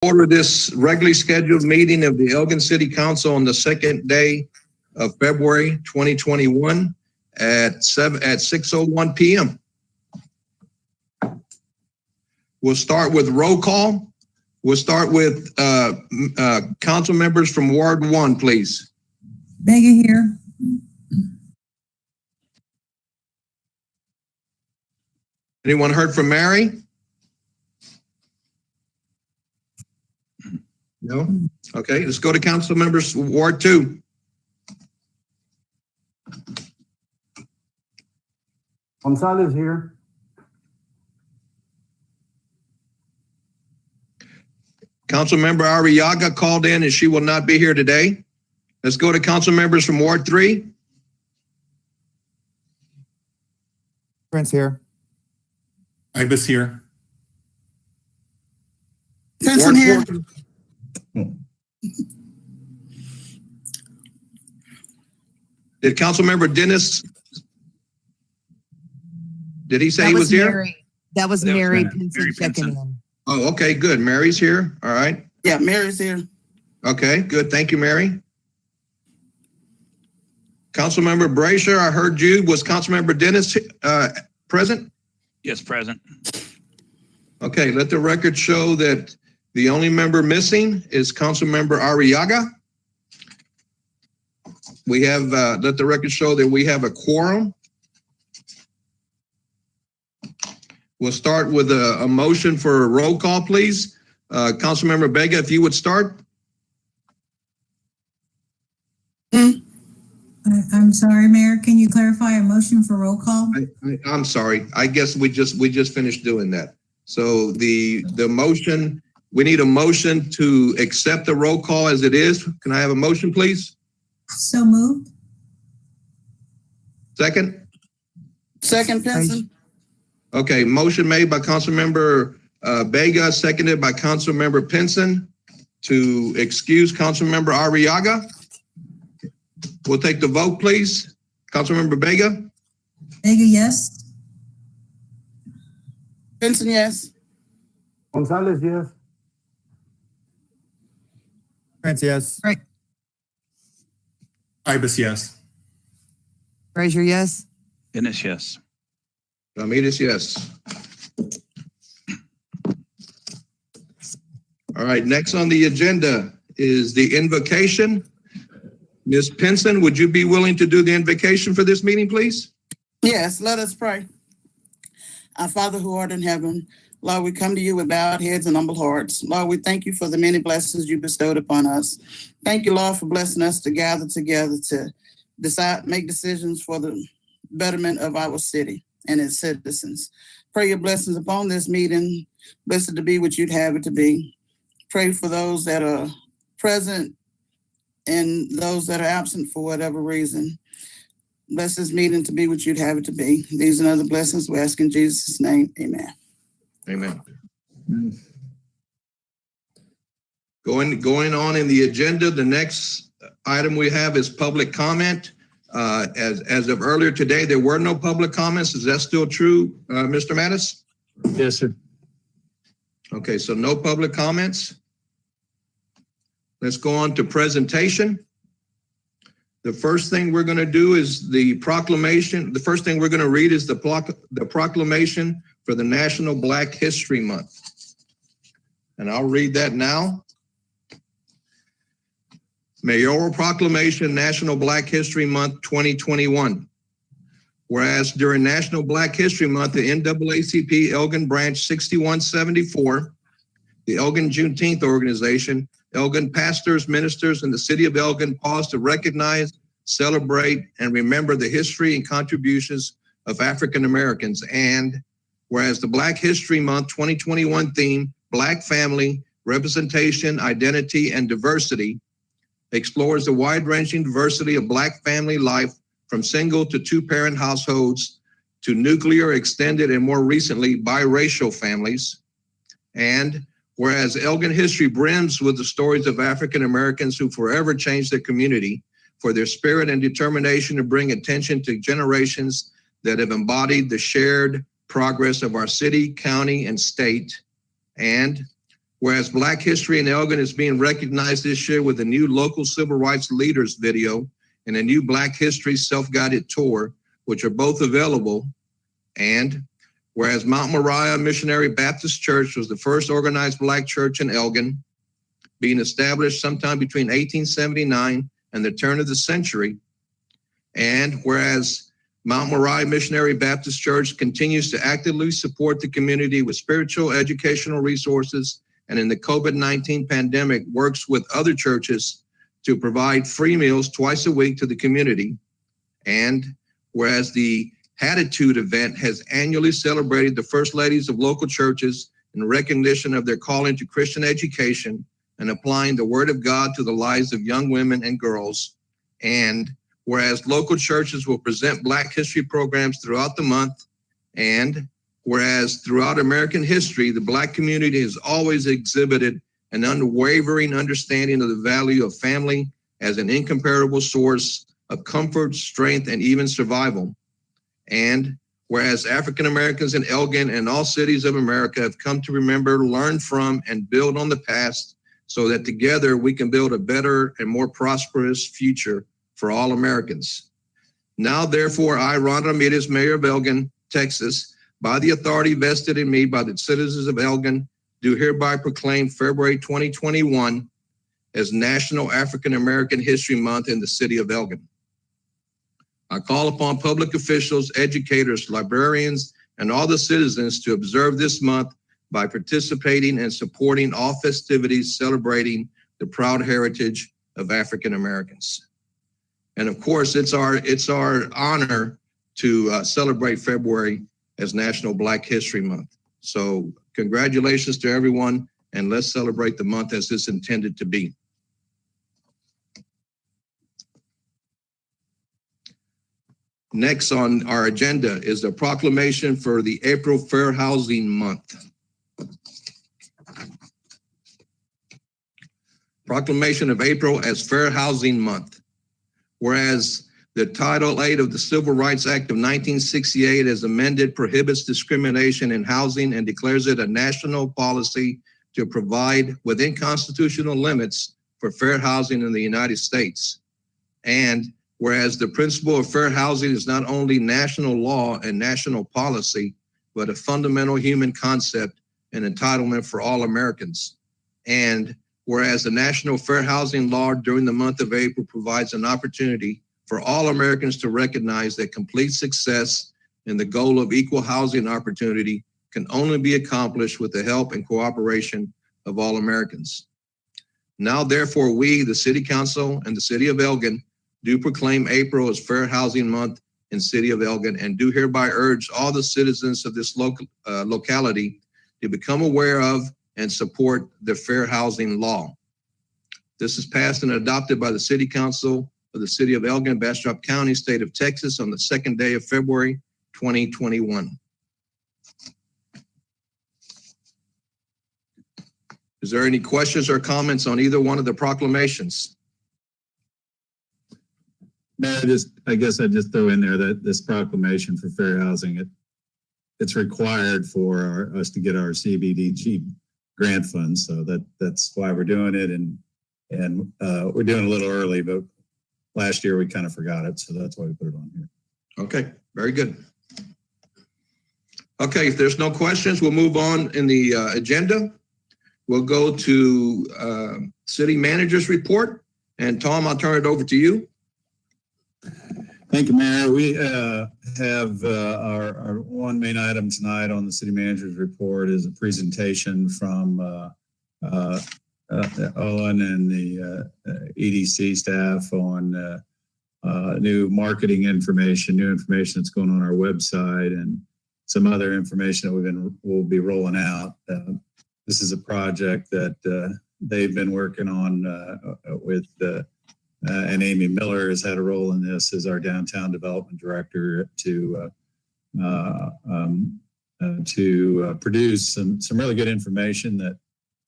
Order this regularly scheduled meeting of the Elgin City Council on the second day of February 2021 at 6:01 p.m. We'll start with roll call. We'll start with council members from Ward 1, please. Vega here. Anyone heard from Mary? No? Okay, let's go to council members Ward 2. Gonzalez here. Councilmember Arriaga called in and she will not be here today. Let's go to council members from Ward 3. Prince here. Ibis here. Benson here. Did Councilmember Dennis, did he say he was here? That was Mary Pinson checking in. Oh, okay, good. Mary's here. All right. Yeah, Mary's here. Okay, good. Thank you, Mary. Councilmember Brasher, I heard you. Was Councilmember Dennis present? Yes, present. Okay, let the record show that the only member missing is Councilmember Arriaga. We have, let the record show that we have a quorum. We'll start with a motion for a roll call, please. Councilmember Vega, if you would start. I'm sorry, Mayor. Can you clarify a motion for roll call? I'm sorry. I guess we just finished doing that. So the motion, we need a motion to accept the roll call as it is. Can I have a motion, please? So moved. Second? Second, Pinson. Okay, motion made by Councilmember Vega, seconded by Councilmember Pinson to excuse Councilmember Arriaga. We'll take the vote, please. Councilmember Vega? Vega, yes. Pinson, yes. Gonzalez, yes. Prince, yes. Right. Ibis, yes. Frazier, yes. Dennis, yes. Ramirez, yes. All right, next on the agenda is the invocation. Ms. Pinson, would you be willing to do the invocation for this meeting, please? Yes, let us pray. Our Father who art in heaven, Lord, we come to you with bowed heads and humble hearts. Lord, we thank you for the many blessings you bestowed upon us. Thank you, Lord, for blessing us to gather together to make decisions for the betterment of our city and its citizens. Pray your blessings upon this meeting. Blessed to be what you'd have it to be. Pray for those that are present and those that are absent for whatever reason. Bless this meeting to be what you'd have it to be. These and other blessings we ask in Jesus' name. Amen. Amen. Going on in the agenda, the next item we have is public comment. As of earlier today, there were no public comments. Is that still true, Mr. Mattis? Yes, sir. Okay, so no public comments. Let's go on to presentation. The first thing we're going to do is the proclamation. The first thing we're going to read is the proclamation for the National Black History Month. And I'll read that now. Mayoral Proclamation, National Black History Month 2021. Whereas during National Black History Month, the NAACP Elgin Branch 6174, the Elgin Juneteenth Organization, Elgin pastors, ministers, and the city of Elgin pause to recognize, celebrate, and remember the history and contributions of African Americans. And whereas the Black History Month 2021 theme, Black Family, Representation, Identity, and Diversity, explores the wide-ranging diversity of Black family life from single to two-parent households to nuclear, extended, and more recently, biracial families. And whereas Elgin history brims with the stories of African Americans who forever changed their community for their spirit and determination to bring attention to generations that have embodied the shared progress of our city, county, and state. And whereas Black History in Elgin is being recognized this year with a new local civil rights leaders video and a new Black History self-guided tour, which are both available. And whereas Mount Moriah Missionary Baptist Church was the first organized Black church in Elgin, being established sometime between 1879 and the turn of the century. And whereas Mount Moriah Missionary Baptist Church continues to actively support the community with spiritual, educational resources, and in the COVID-19 pandemic works with other churches to provide free meals twice a week to the community. And whereas the Hatitude event has annually celebrated the first ladies of local churches in recognition of their calling to Christian education and applying the word of God to the lives of young women and girls. And whereas local churches will present Black history programs throughout the month, and whereas throughout American history, the Black community has always exhibited an unwavering understanding of the value of family as an incomparable source of comfort, strength, and even survival. And whereas African Americans in Elgin and all cities of America have come to remember, learn from, and build on the past so that together we can build a better and more prosperous future for all Americans. Now, therefore, I, Ron Ramirez, Mayor of Elgin, Texas, by the authority vested in me by the citizens of Elgin, do hereby proclaim February 2021 as National African American History Month in the city of Elgin. I call upon public officials, educators, librarians, and all the citizens to observe this month by participating and supporting all festivities celebrating the proud heritage of African Americans. And of course, it's our honor to celebrate February as National Black History Month. So congratulations to everyone, and let's celebrate the month as it's intended to be. Next on our agenda is the proclamation for the April Fair Housing Month. Proclamation of April as Fair Housing Month. Whereas the Title VIII of the Civil Rights Act of 1968 as amended prohibits discrimination in housing and declares it a national policy to provide within constitutional limits for fair housing in the United States. And whereas the principle of fair housing is not only national law and national policy, but a fundamental human concept and entitlement for all Americans. And whereas the National Fair Housing Law during the month of April provides an opportunity for all Americans to recognize that complete success in the goal of equal housing opportunity can only be accomplished with the help and cooperation of all Americans. Now, therefore, we, the City Council and the City of Elgin, do proclaim April as Fair Housing Month in City of Elgin and do hereby urge all the citizens of this locality to become aware of and support the Fair Housing Law. This is passed and adopted by the City Council of the City of Elgin, Bastrop County, State of Texas on the 2nd day of February, 2021. Is there any questions or comments on either one of the proclamations? Mayor, I guess I'd just throw in there that this proclamation for fair housing, it's required for us to get our CBDG grant funds. So that's why we're doing it. And we're doing it a little early, but last year we kind of forgot it. So that's why we put it on here. Okay, very good. Okay, if there's no questions, we'll move on in the agenda. We'll go to City Manager's report. And Tom, I'll turn it over to you. Thank you, Mayor. We have our one main item tonight on the City Manager's report is a presentation from Owen and the EDC staff on new marketing information, new information that's going on our website, and some other information that we'll be rolling out. This is a project that they've been working on with and Amy Miller has had a role in this as our downtown development director to produce some really good information that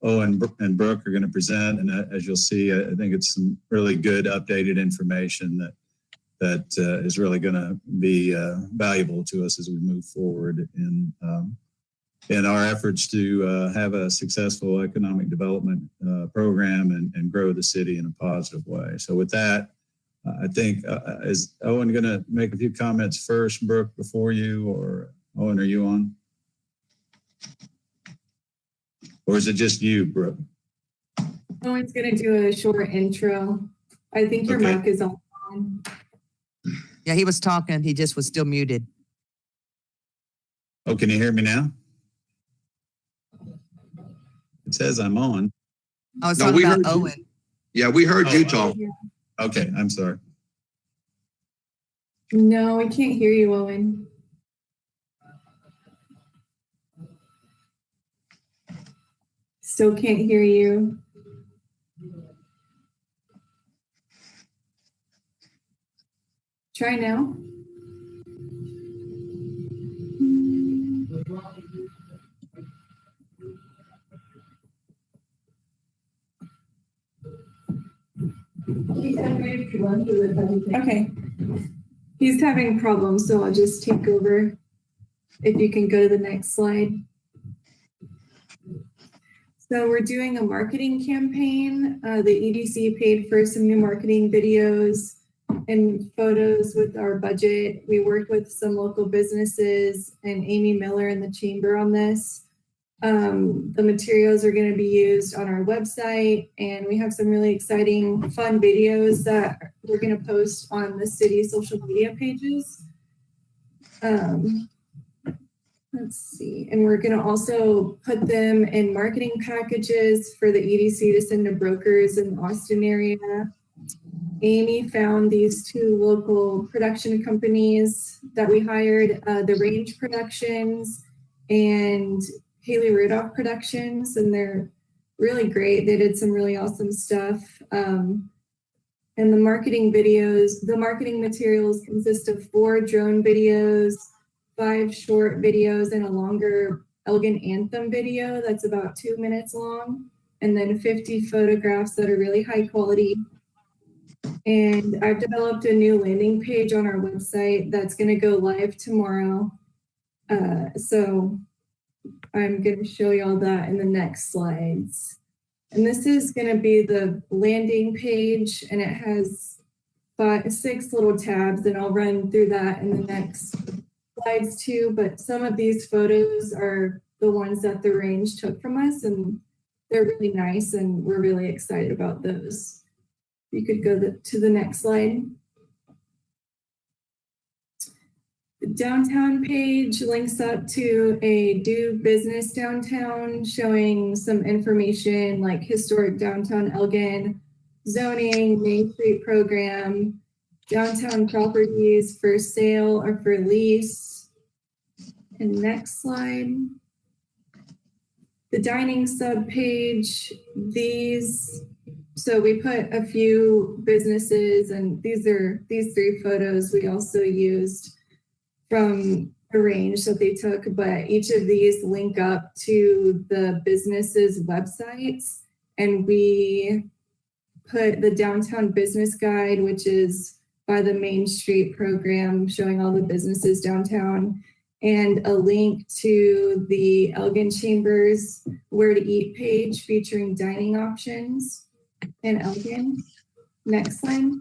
Owen and Brooke are going to present. And as you'll see, I think it's some really good updated information that is really going to be valuable to us as we move forward in in our efforts to have a successful economic development program and grow the city in a positive way. So with that, I think, is Owen going to make a few comments first, Brooke, before you, or Owen, are you on? Or is it just you, Brooke? Owen's going to do a short intro. I think your Okay. mic is on. Yeah, he was talking. He just was still muted. Oh, can you hear me now? It says I'm on. I was No, talking we about heard you. Owen. Yeah, we heard Oh, you talk. Okay, I'm sorry. No, I can't hear you, Owen. Still can't hear you. Try now. Okay. He's having problems, so I'll just take over. If you can go to the next slide. So we're doing a marketing campaign. The EDC paid for some new marketing videos and photos with our budget. We worked with some local businesses and Amy Miller in the chamber on this. The materials are going to be used on our website, and we have some really exciting, fun videos that we're going to post on the city social media pages. Let's see, and we're going to also put them in marketing packages for the EDC to send to brokers in the Austin area. Amy found these two local production companies that we hired, the Range Productions and Haley Rudolph Productions, and they're really great. They did some really awesome stuff. And the marketing videos, the marketing materials consist of 4 drone videos, 5 short videos, and a longer Elgin anthem video that's about 2 minutes long, and then 50 photographs that are really high quality. And I've developed a new landing page on our website that's going to go live tomorrow. So I'm going to show you all that in the next slides. And this is going to be the landing page, and it has 6 little tabs, and I'll run through that in the next slides too. But some of these photos are the ones that the Range took from us, and they're really nice, and we're really excited about those. You could go to the next slide. The downtown page links up to a Do Business Downtown, showing some information like historic downtown Elgin, zoning, Main Street program, downtown properties for sale or for lease. And next slide. The dining subpage, so we put a few businesses, and these 3 photos we also used from a range that they took, but each of these link up to the businesses' websites, and we put the downtown business guide, which is by the Main Street program, showing all the businesses downtown, and a link to the Elgin Chamber's Where to Eat page featuring dining options in Elgin. Next slide.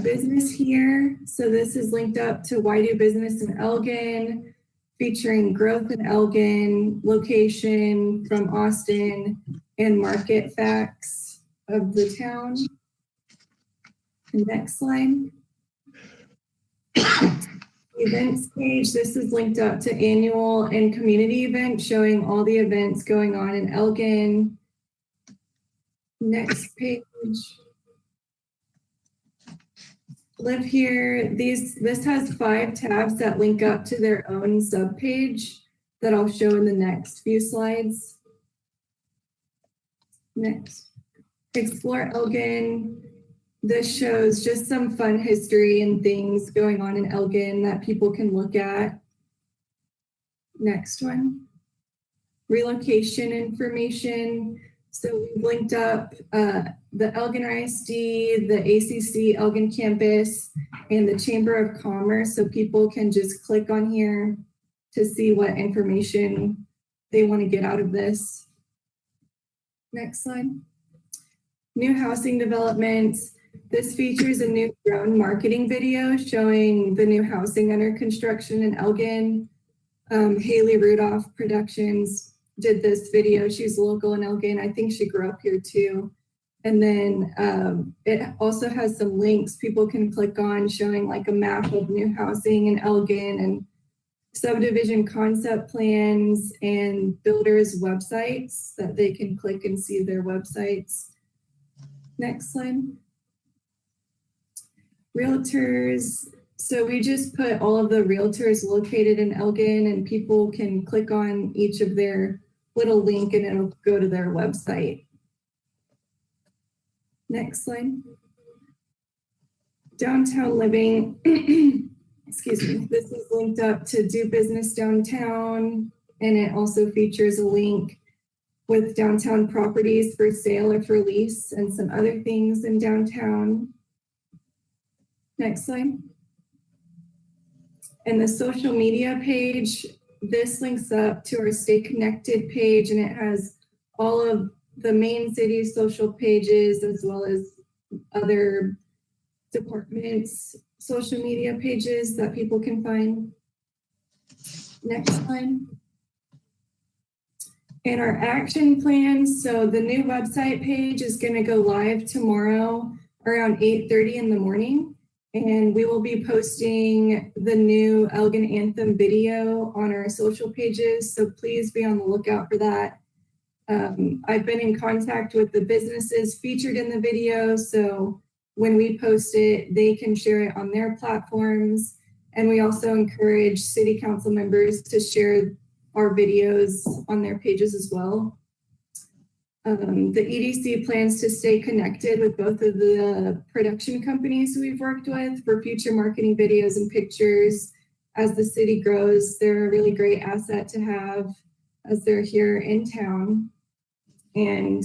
Business here. So this is linked up to Why Do Business in Elgin, featuring growth in Elgin, location from Austin, and market facts of the town. Next slide. Events page. This is linked up to annual and community events, showing all the events going on in Elgin. Next page. Live here. This has 5 tabs that link up to their own subpage that I'll show in the next few slides. Next. Explore Elgin. This shows just some fun history and things going on in Elgin that people can look at. Next one. Relocation information. So we've linked up the Elgin ISD, the ACC Elgin campus, and the Chamber of Commerce. So people can just click on here to see what information they want to get out of this. Next slide. New housing developments. This features a new drone marketing video showing the new housing under construction in Elgin. Haley Rudolph Productions did this video. She's local in Elgin. I think she grew up here too. And then it also has some links people can click on showing like a map of new housing in Elgin and subdivision concept plans and builders' websites that they can click and see their websites. Next slide. Realtors. So we just put all of the realtors located in Elgin, and people can click on each of their little link and it'll go to their website. Next slide. Downtown living. Excuse me. This is linked up to Do Business Downtown, and it also features a link with downtown properties for sale or for lease and some other things in downtown. Next slide. And the social media page, this links up to our Stay Connected page, and it has all of the main city social pages as well as other departments' social media pages that people can find. Next slide. And our action plans. So the new website page is going to go live tomorrow around 8:30 in the morning. And we will be posting the new Elgin Anthem video on our social pages. So please be on the lookout for that. I've been in contact with the businesses featured in the video. So when we post it, they can share it on their platforms. And we also encourage city council members to share our videos on their pages as well. The EDC plans to stay connected with both of the production companies we've worked with for future marketing videos and pictures. As the city grows, they're a really great asset to have as they're here in town. And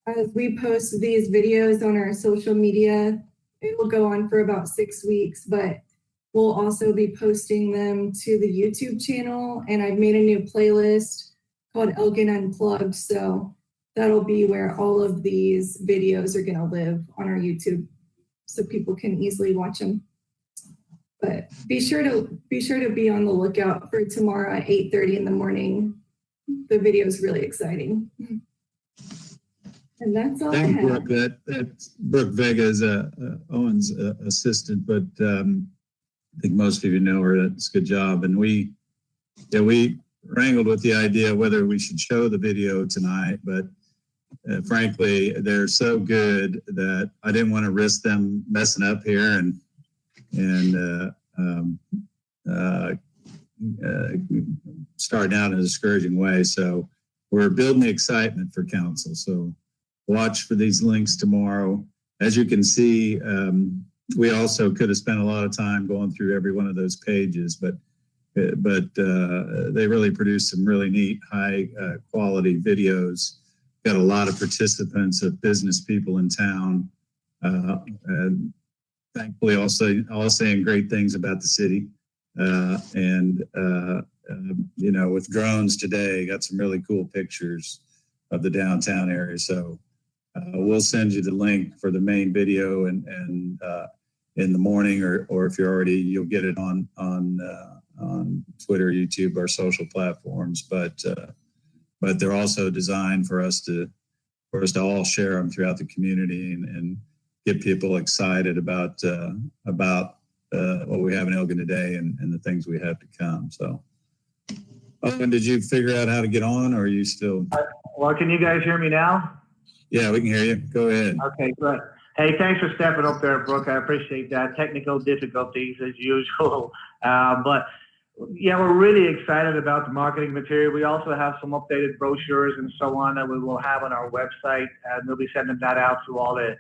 as we post these videos on our social media, it will go on for about 6 weeks, but we'll also be posting them to the YouTube channel. And I've made a new playlist called Elgin Unplugged. So that'll be where all of these videos are going to live on our YouTube, so people can easily watch them. But be sure to be on the lookout for tomorrow at 8:30 in the morning. The video is really exciting. And that's all Thank I have. Brooke. That's Brooke Vega is Owen's assistant, but I think most of you know her. That's a good job. And we wrangled with the idea whether we should show the video tonight, but frankly, they're so good that I didn't want to risk them messing up here and starting out in a discouraging way. So we're building the excitement for council. So watch for these links tomorrow. As you can see, we also could have spent a lot of time going through every one of those pages, but they really produced some really neat, high quality videos. Got a lot of participants of business people in town, and thankfully also all saying great things about the city. You know, with drones today, got some really cool pictures of the downtown area. So we'll send you the link for the main video and in the morning, or if you're already, you'll get it on Twitter, YouTube, our social platforms. But they're also designed for us to all share them throughout the community and get people excited about what we have in Elgin today and the things we have to come. So, Owen, did you figure out how to get on, or are you still? Well, can you guys hear me now? Yeah, we can hear you. Go ahead. Okay, good. Hey, thanks for stepping up there, Brooke. I appreciate that. Technical difficulties as usual. But yeah, we're really excited about the marketing material. We also have some updated brochures and so on that we will have on our website, and we'll be sending that out to all the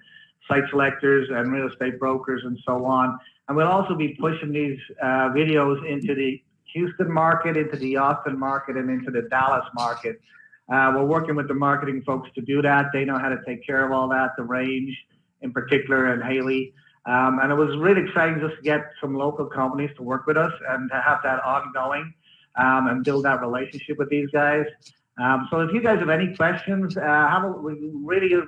site selectors and real estate brokers and so on. And we'll also be pushing these videos into the Houston market, into the Austin market, and into the Dallas market. We're working with the marketing folks to do that. They know how to take care of all that, the range in particular, and Haley. And it was really exciting just to get some local companies to work with us and to have that ongoing. and build that relationship with these guys. So if you guys have any questions, we really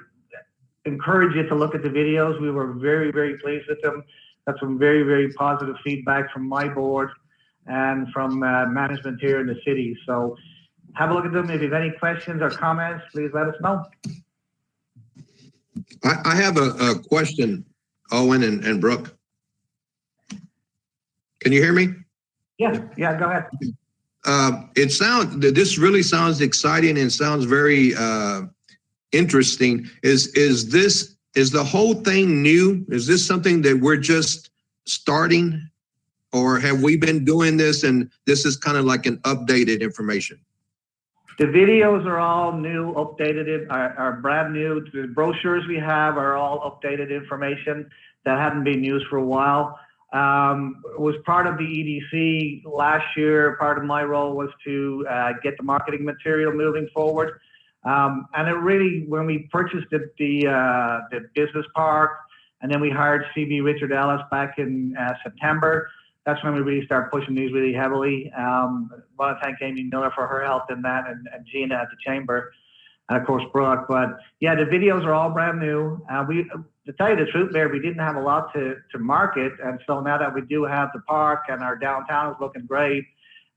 encourage you to look at the videos. We were very, very pleased with them. Got some very, very positive feedback from my board and from management here in the city. So have a look at them. If you have any questions or comments, please let us know. I have a question, Owen and Brooke. Can you hear me? Yeah, go ahead. This really sounds exciting and sounds very interesting. Is the whole thing new? Is this something that we're just starting, or have we been doing this and this is kind of like an updated information? The videos are all new, updated, are brand new. The brochures we have are all updated information that hadn't been used for a while. It was part of the EDC last year. Part of my role was to get the marketing material moving forward. And it really, when we purchased the business park, and then we hired CB Richard Ellis back in September, that's when we really start pushing these really heavily. I want to thank Amy Miller for her help in that, and Gina at the chamber, and of course Brooke. But yeah, the videos are all brand new. To tell you the truth, Mayor, we didn't have a lot to market, and so now that we do have the park and our downtown is looking great,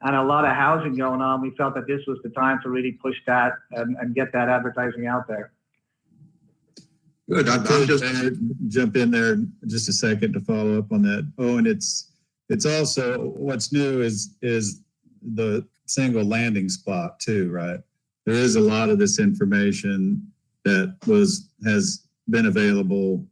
and a lot of housing going on, we felt that this was the time to really push that and get that advertising out there. Good. I'm just jump in there just a second to follow up on that. Oh, and it's also, what's new is the single landing spot too, right? There is a lot of this information that has been available,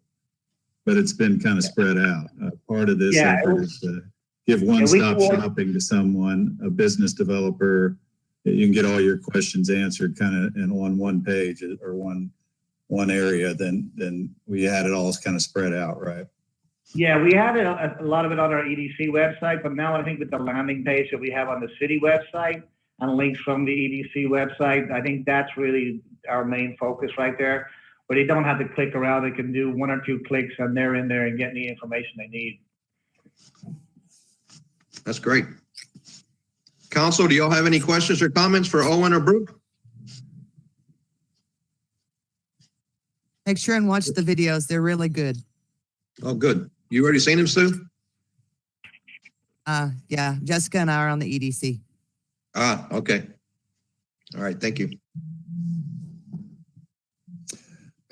but it's been kind of spread out. Part of this effort is to give one-stop shopping to someone, a business developer. You can get all your questions answered kind of on one page or one area. Then we had it all kind of spread out, right? Yeah, we had a lot of it on our EDC website, but now I think with the landing page that we have on the city website and links from the EDC website, I think that's really our main focus right there. But they don't have to click around. They can do 1 or 2 clicks and they're in there and getting the information they need. That's great. Council, do y'all have any questions or comments for Owen or Brooke? Make sure and watch the videos. They're really good. Oh, good. You already seen them, Sue? Yeah, Jessica and I are on the EDC. Okay. All right, thank you.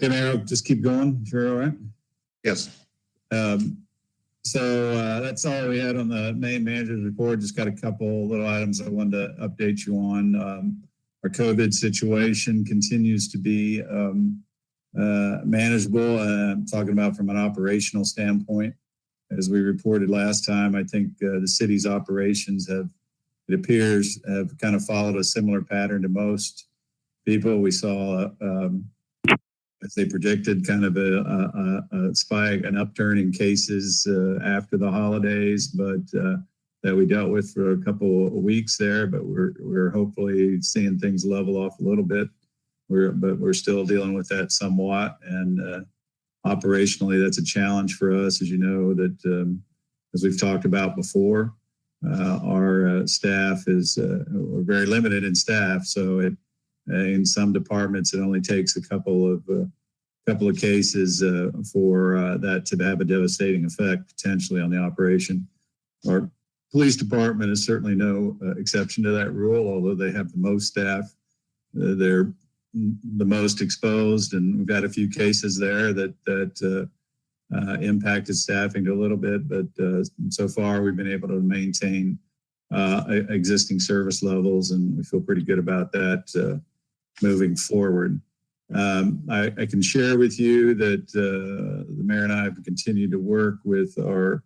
Okay, Mayor, just keep going. Sure, all right? Yes. So that's all we had on the main manager's report. Just got a couple little items I wanted to update you on. Our COVID situation continues to be manageable. I'm talking about from an operational standpoint. As we reported last time, I think the city's operations it appears, have kind of followed a similar pattern to most people. We saw, as they predicted, kind of a spike, an upturn in cases after the holidays, but that we dealt with for a couple of weeks there. But we're hopefully seeing things level off a little bit. But we're still dealing with that somewhat, and operationally, that's a challenge for us, as you know, that as we've talked about before, our staff we're very limited in staff. So in some departments, it only takes a couple of cases for that to have a devastating effect potentially on the operation. Our police department is certainly no exception to that rule, although they have the most staff. They're the most exposed, and we've got a few cases there that impacted staffing a little bit, but so far we've been able to maintain existing service levels, and we feel pretty good about that moving forward. I can share with you that the mayor and I have continued to work with our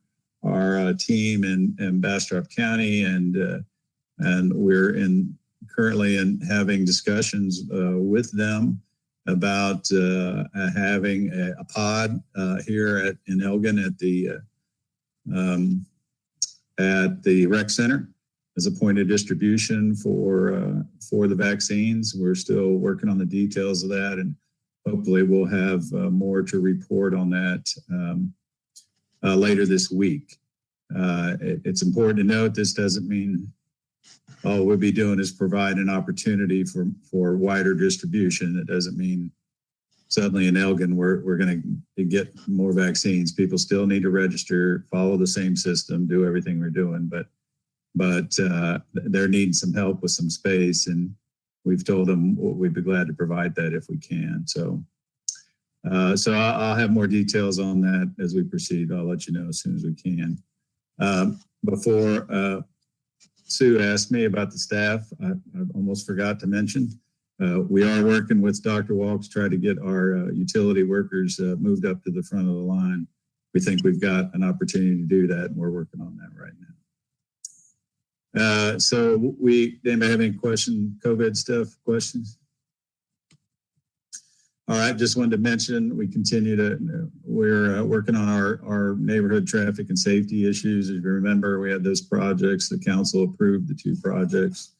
team in Bastrop County, and we're currently having discussions with them about having a pod here in Elgin at the rec center as a point of distribution for the vaccines. We're still working on the details of that, and hopefully we'll have more to report on that later this week. It's important to note this doesn't mean all we'll be doing is provide an opportunity for wider distribution. It doesn't mean suddenly in Elgin, we're going to get more vaccines. People still need to register, follow the same system, do everything we're doing, but they're needing some help with some space, and we've told them we'd be glad to provide that if we can. So I'll have more details on that as we proceed. I'll let you know as soon as we can. Before Sue asked me about the staff, I almost forgot to mention, we are working with Dr. Walks to try to get our utility workers moved up to the front of the line. We think we've got an opportunity to do that, and we're working on that right now. So anybody have any COVID questions? All right, just wanted to mention, we're working on our neighborhood traffic and safety issues. As you remember, we had those projects. The council approved the 2 projects.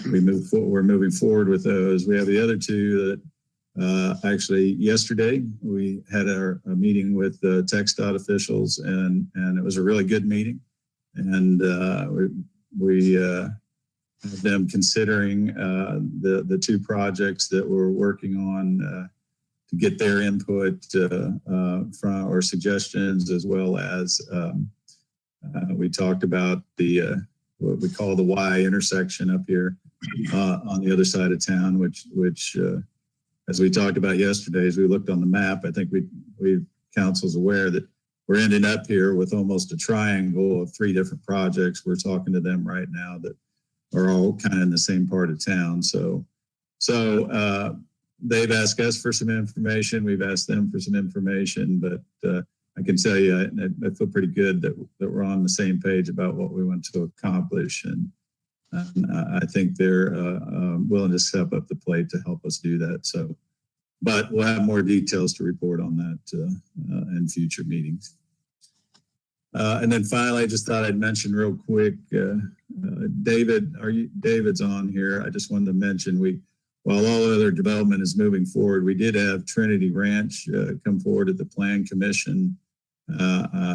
We're moving forward with those. We have the other 2 that actually yesterday we had a meeting with the TxDOT officials, and it was a really good meeting. And we have them considering the 2 projects that we're working on to get their input from or suggestions, as well as we talked about the what we call the Y intersection up here on the other side of town, which as we talked about yesterday, as we looked on the map, I think we council's aware that we're ending up here with almost a triangle of 3 different projects. We're talking to them right now that are all kind of in the same part of town. So they've asked us for some information. We've asked them for some information, but I can tell you, I feel pretty good that we're on the same page about what we want to accomplish. And I think they're willing to step up the plate to help us do that. So, but we'll have more details to report on that in future meetings. And then finally, I just thought I'd mention real quick, David's on here. I just wanted to mention while all other development is moving forward, we did have Trinity Ranch come forward at the Plan Commission.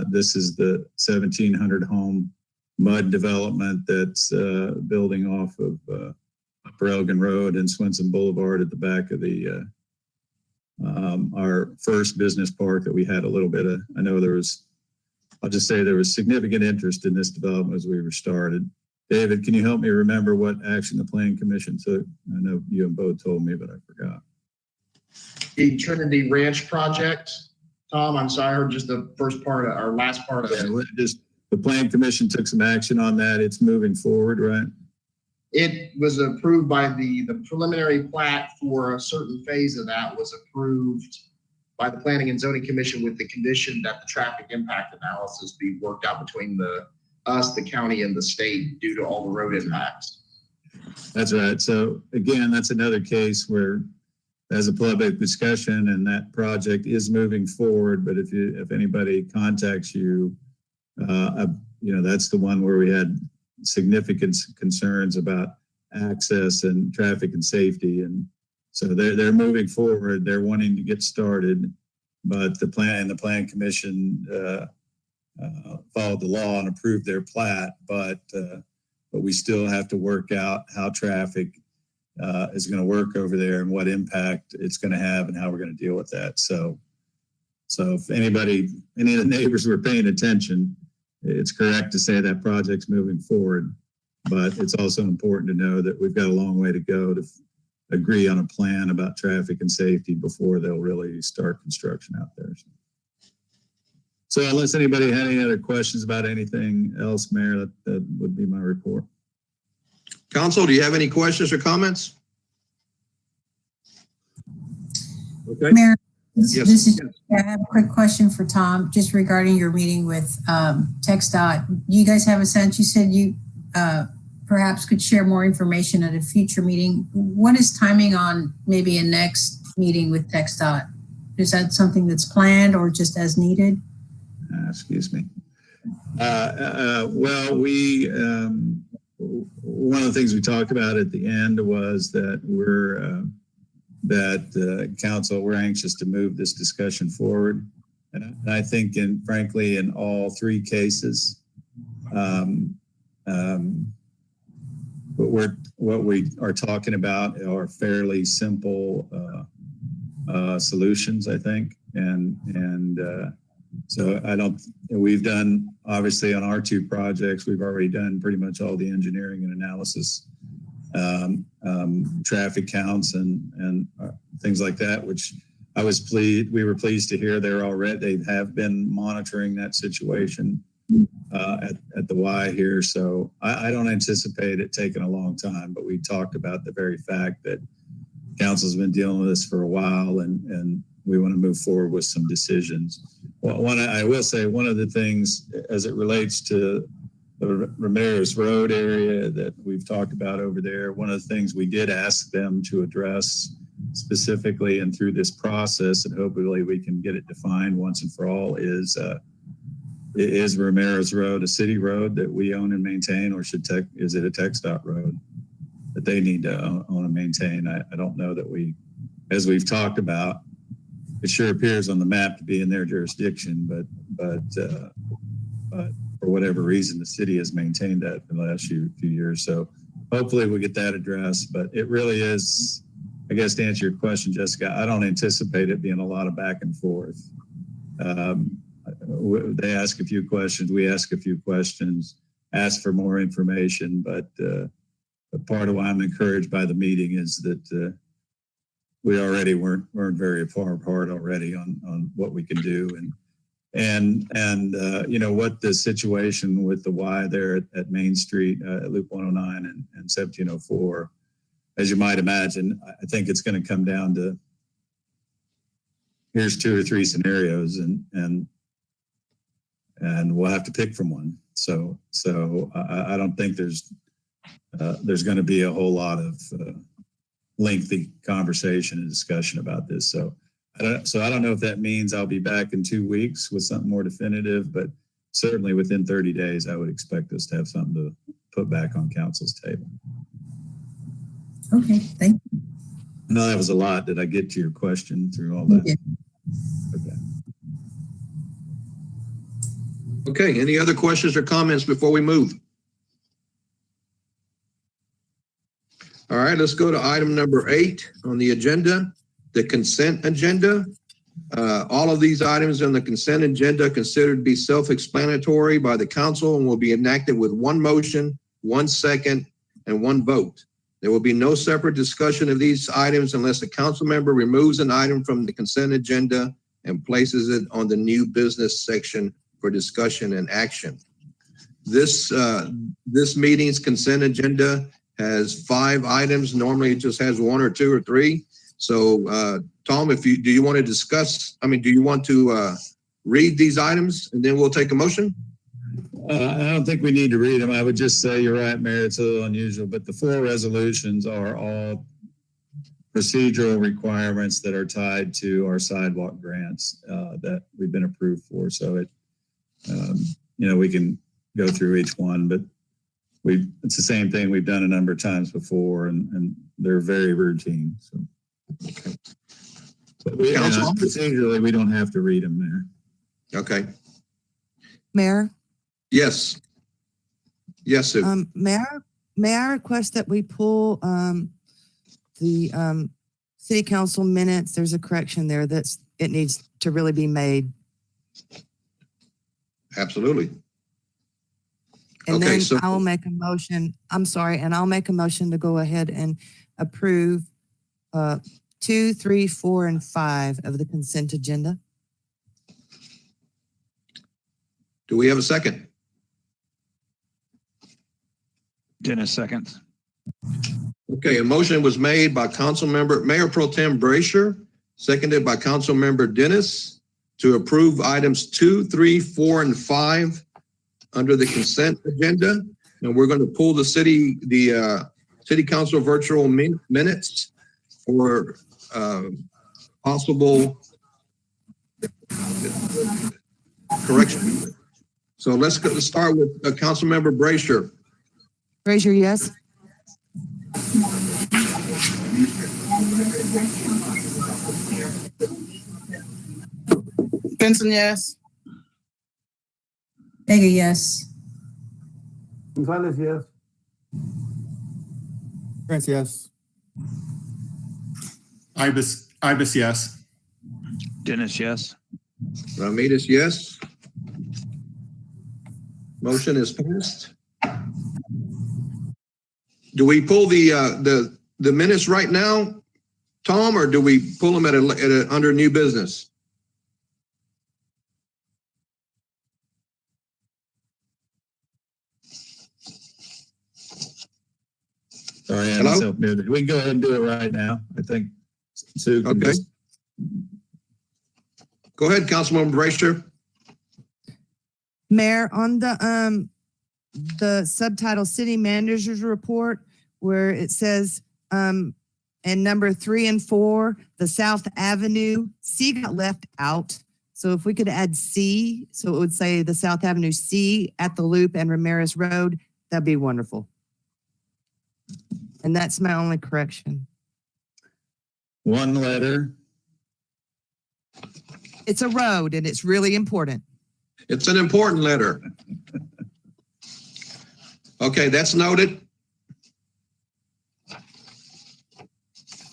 This is the 1,700 home mud development that's building off of Upper Elgin Road and Swenson Boulevard at the back of the our first business park that we had a little bit of. I'll just say there was significant interest in this development as we were started. David, can you help me remember what action the Plan Commission took? I know you and Bo told me, but I forgot. The Trinity Ranch project, Tom, I'm sorry, I heard just the first part or last part of it. Just the Plan Commission took some action on that. It's moving forward, right? It was approved by the preliminary plat for a certain phase of that was approved by the Planning and Zoning Commission with the condition that the traffic impact analysis be worked out between us, the county, and the state due to all the road impacts. That's right. So again, that's another case where as a public discussion and that project is moving forward. But if anybody contacts you, that's the one where we had significant concerns about access and traffic and safety. And so they're moving forward. They're wanting to get started, but the Plan Commission followed the law and approved their plat. But we still have to work out how traffic is going to work over there and what impact it's going to have and how we're going to deal with that. So if any of the neighbors were paying attention, it's correct to say that project's moving forward, but it's also important to know that we've got a long way to go to agree on a plan about traffic and safety before they'll really start construction out there. So unless anybody had any other questions about anything else, Mayor, that would be my report. Council, do you have any questions or comments? Okay. Mayor, Yes. I have a quick question for Tom, just regarding your meeting with TxDOT. Do you guys have a sense? You said you perhaps could share more information at a future meeting. What is timing on maybe a next meeting with TxDOT? Is that something that's planned or just as needed? Excuse me. Well, one of the things we talked about at the end was that council, we're anxious to move this discussion forward. And I think frankly, in all 3 cases, what we are talking about are fairly simple solutions, I think. So we've done, obviously on our two projects, we've already done pretty much all the engineering and analysis, traffic counts and things like that, which we were pleased to hear they have been monitoring that situation at the Y here. So I don't anticipate it taking a long time, but we talked about the very fact that council's been dealing with this for a while and we want to move forward with some decisions. Well, I will say one of the things as it relates to the Ramirez Road area that we've talked about over there, one of the things we did ask them to address specifically and through this process, and hopefully we can get it defined once and for all, is Ramirez Road a city road that we own and maintain, or is it a TxDOT road that they need to own and maintain? I don't know that as we've talked about, it sure appears on the map to be in their jurisdiction, but for whatever reason, the city has maintained that for the last few years. So hopefully we'll get that addressed, but it really is, I guess, to answer your question, Jessica, I don't anticipate it being a lot of back and forth. They ask a few questions, we ask a few questions, ask for more information, but part of why I'm encouraged by the meeting is that we already weren't very far apart already on what we can do and what the situation with the Y there at Main Street, at Loop 109 and 1704. As you might imagine, I think it's going to come down to here's 2 or 3 scenarios and we'll have to pick from one. So I don't think there's going to be a whole lot of lengthy conversation and discussion about this. So I don't know if that means I'll be back in 2 weeks with something more definitive, but certainly within 30 days, I would expect us to have something to put back on council's table. Okay, thank you. No, that was a lot. Did I get to your question through all that? Yeah. Okay, any other questions or comments before we move? All right, let's go to item number 8 on the agenda, the consent agenda. All of these items on the consent agenda considered to be self-explanatory by the council and will be enacted with 1 motion, 1 second, and 1 vote. There will be no separate discussion of these items unless a council member removes an item from the consent agenda and places it on the new business section for discussion and action. This meeting's consent agenda has 5 items. Normally it just has 1 or 2 or 3. So Tom, do you want to discuss, do you want to read these items and then we'll take a motion? I don't think we need to read them. I would just say you're right, Mayor, it's a little unusual, but the 4 resolutions are all procedural requirements that are tied to our sidewalk grants that we've been approved for. So we can go through each one, but it's the same thing we've done a number of times before, and they're very routine. So, okay. But procedurally, we don't have to read them there. Okay. Mayor? Yes. Yes, Sue. May I request that we pull the city council minutes? There's a correction there it needs to really be made. Absolutely. And okay, then I will make a motion. I'm sorry, and I'll make a motion to go ahead and approve 2, 3, 4, and 5 of the consent agenda. Do we have a second? Dennis seconds. Okay, a motion was made by Mayor Pro Tem Brasher, seconded by Council Member Dennis to approve items 2, 3, 4, and 5 under the consent agenda. And we're going to pull the city council virtual minutes for possible correction. So let's start with Councilmember Brasher. Raise your yes. Benson, yes. Vega, yes. Gonzalez, yes. Prince, yes. Ibis, yes. Dennis, yes. Ramirez, yes. Motion is passed. Do we pull the minutes right now, Tom, or do we pull them under new business? Sorry, I Hello? was self-muted. We can go ahead and do it right now. I think Sue can Okay. just. Go ahead, Councilwoman Brewster. Mayor, on the subtitle City Manager's Report, where it says, and number 3 and 4, the South Avenue, C got left out. So if we could add C, so it would say the South Avenue C at the Loop and Ramirez Road, that'd be wonderful. And that's my only correction. One letter. It's a road and it's really important. It's an important letter. Okay, that's noted.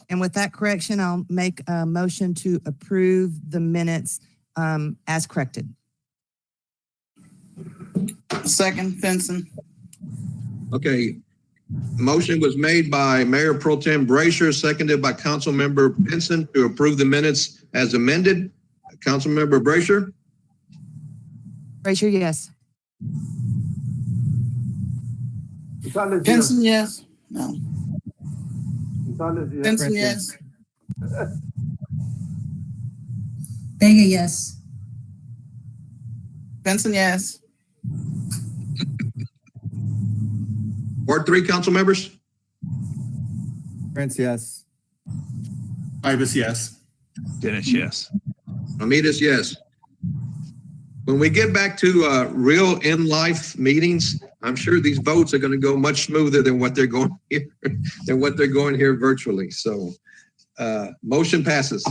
And with that correction, I'll make a motion to approve the minutes as corrected. Second, Benson. Okay. Motion was made by Mayor Pro Tem Brasher, seconded by Councilmember Benson to approve the minutes as amended. Councilmember Brasher? Raise your yes. Benson, yes. No. Benson, yes. Vega, yes. Benson, yes. Ward 3, council members? Prince, yes. Ibis, yes. Dennis, yes. Ramirez, yes. When we get back to real in-life meetings, I'm sure these votes are going to go much smoother than what they're going here, virtually. So, motion passes.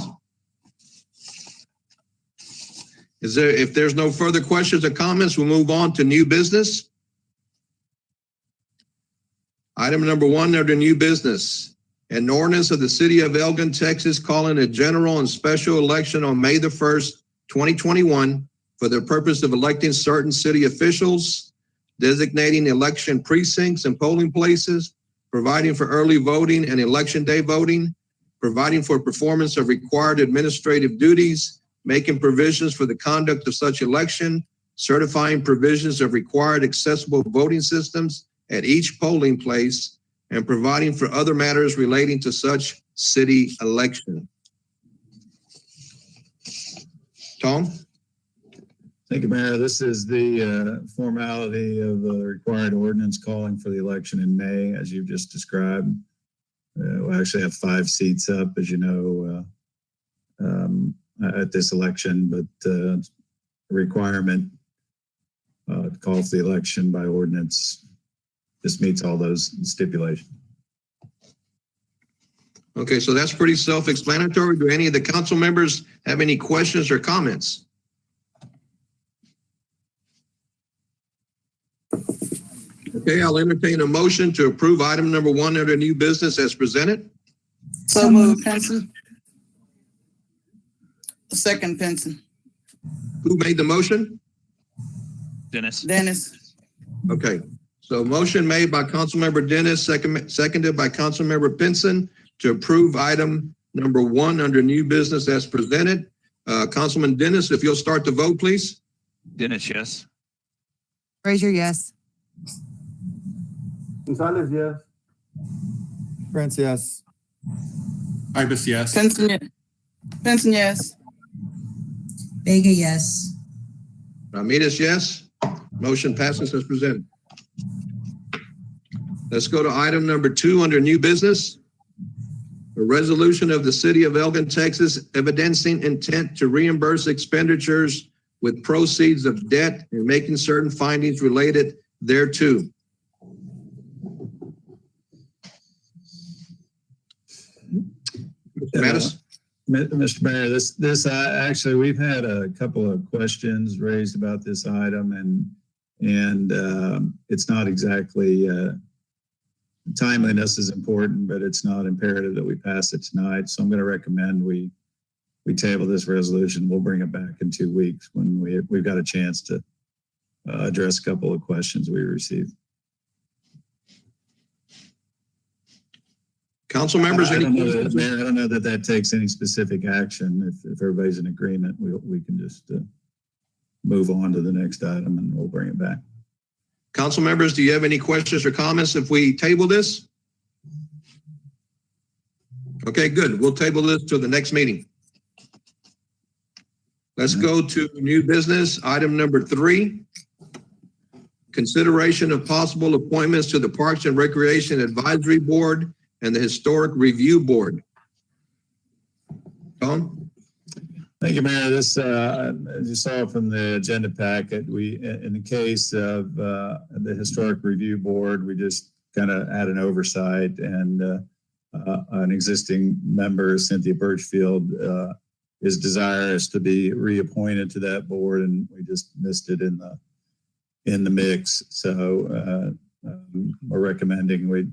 If there's no further questions or comments, we'll move on to new business. Item number 1 under new business. An ordinance of the city of Elgin, Texas, calling a general and special election on May the 1st, 2021, for the purpose of electing certain city officials, designating election precincts and polling places, providing for early voting and election day voting, providing for performance of required administrative duties, making provisions for the conduct of such election, certifying provisions of required accessible voting systems at each polling place, and providing for other matters relating to such city election. Tom? Thank you, Mayor. This is the formality of the required ordinance calling for the election in May, as you've just described. We'll actually have 5 seats up, as you know, at this election, but the requirement to call for the election by ordinance just meets all those stipulations. Okay, so that's pretty self-explanatory. Do any of the council members have any questions or comments? Okay, I'll entertain a motion to approve item number 1 under new business as presented. So moved, Benson. Second, Benson. Who made the motion? Dennis. Dennis. Okay, so motion made by Councilmember Dennis, seconded by Councilmember Benson to approve item number 1 under new business as presented. Councilman Dennis, if you'll start the vote, please. Dennis, yes. Raise your yes. Gonzalez, yes. Prince, yes. Ibis, yes. Benson, yes. Benson, yes. Vega, yes. Ramirez, yes. Motion passes as presented. Let's go to item number 2 under new business. A resolution of the city of Elgin, Texas, evidencing intent to reimburse expenditures with proceeds of debt and making certain findings related thereto. Mr. Mattis? Mr. Mayor, this actually, we've had a couple of questions raised about this item, and it's not exactly timeliness is important, but it's not imperative that we pass it tonight. So I'm going to recommend we table this resolution. We'll bring it back in 2 weeks when we've got a chance to address a couple of questions we received. Council members, I any don't know questions? that, Mayor, I don't know that that takes any specific action. If everybody's in agreement, we can just move on to the next item and we'll bring it back. Council members, do you have any questions or comments if we table this? Okay, good. We'll table this to the next meeting. Let's go to new business, item number 3. Consideration of possible appointments to the Parks and Recreation Advisory Board and the Historic Review Board. Tom? Thank you, Mayor. This, as you saw from the agenda packet, in the case of the Historic Review Board, we just kind of had an oversight, and an existing member, Cynthia Birchfield, is desirous to be reappointed to that board, and we just missed it in the mix. So we're recommending we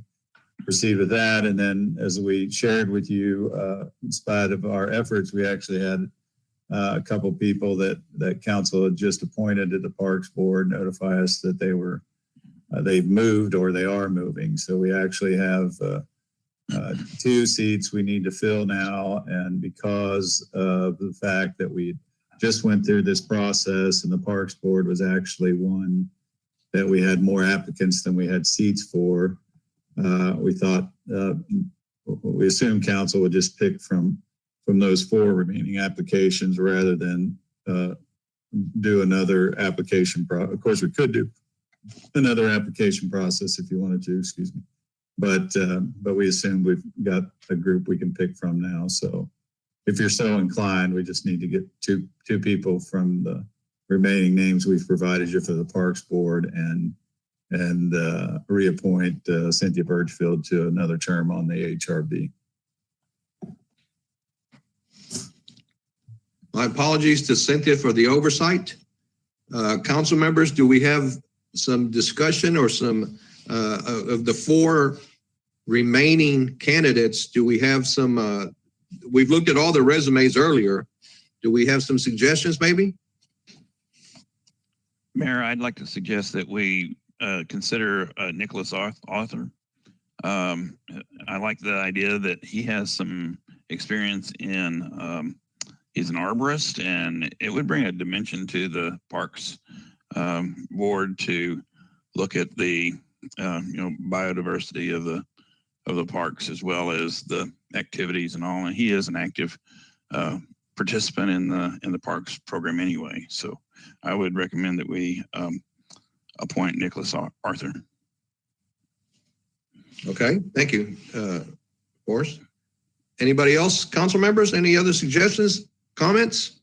proceed with that. And then, as we shared with you, in spite of our efforts, we actually had a couple people that council had just appointed to the Parks Board notify us that they've moved or they are moving. So we actually have 2 seats we need to fill now. And because of the fact that we just went through this process and the Parks Board was actually one that we had more applicants than we had seats for, we thought, we assumed council would just pick from those 4 remaining applications rather than do another application. Of course, we could do another application process if you wanted to, excuse me. But we assume we've got a group we can pick from now. So if you're so inclined, we just need to get two people from the remaining names we've provided you for the Parks Board and reappoint Cynthia Birchfield to another term on the HRB. My apologies to Cynthia for the oversight. Council members, do we have some discussion or some of the 4 remaining candidates? Do we have some, we've looked at all the resumes earlier. Do we have some suggestions maybe? Mayor, I'd like to suggest that we consider Nicholas Arthur. I like the idea that he has some experience in, he's an arborist, and it would bring a dimension to the Parks Board to look at the biodiversity of the parks as well as the activities and all. And he is an active participant in the parks program anyway. So I would recommend that we appoint Nicholas Arthur. Okay, thank you, Forrest. Anybody else, council members? Any other suggestions, comments?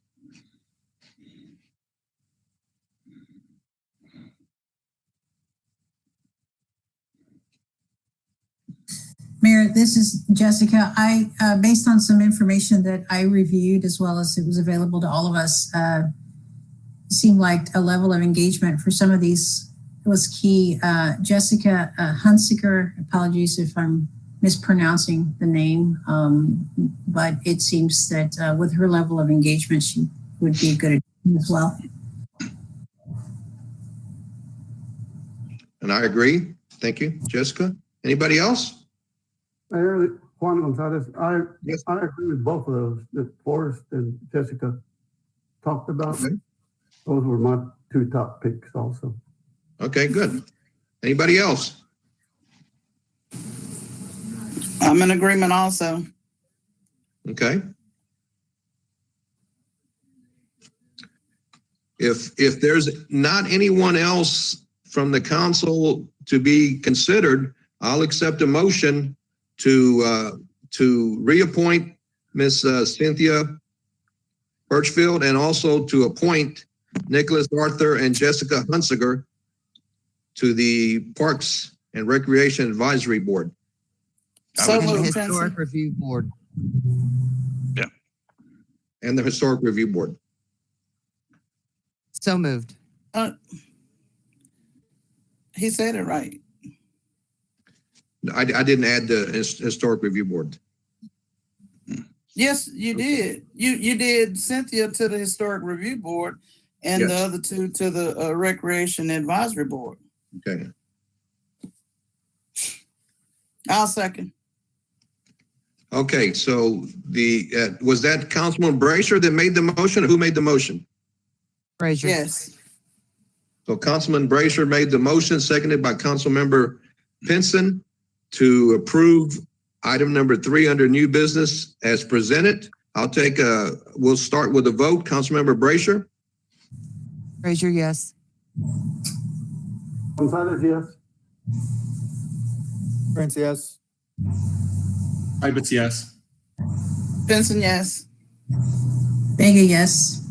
Mayor, this is Jessica. I, based on some information that I reviewed as well as it was available to all of us, seemed like a level of engagement for some of these was key. Jessica Hunsiker, apologies if I'm mispronouncing the name, but it seems that with her level of engagement, she would be a good addition as well. And I agree. Thank you, Jessica. Anybody else? Mayor, Juan Gonzalez, Yes. I agree with both of those that Forrest and Jessica talked about. Okay. Those were my 2 top picks also. Okay, good. Anybody else? I'm in agreement also. Okay. If there's not anyone else from the council to be considered, I'll accept a motion to reappoint Miss Cynthia Birchfield and also to appoint Nicholas Arthur and Jessica Hunsiker to the Parks and Recreation Advisory Board. So And the moved, Historic Jensen. Review Board. And the Historic Review Board. So moved. He said it right. I didn't add the Historic Review Board. Yes, you did. You did Cynthia to the Historic Review Board and the Yes. other two to the Recreation Advisory Board. Okay. I'll second. Okay, so was that Councilman Brasher that made the motion, or who made the motion? Frazier. Yes. So Councilman Brasher made the motion, seconded by Councilmember Pinson to approve item number 3 under new business as presented. We'll start with a vote. Councilmember Brasher, Frazier, yes. Gonzalez, yes. Prince, yes. Ibis, yes. Benson, yes. Vega, yes.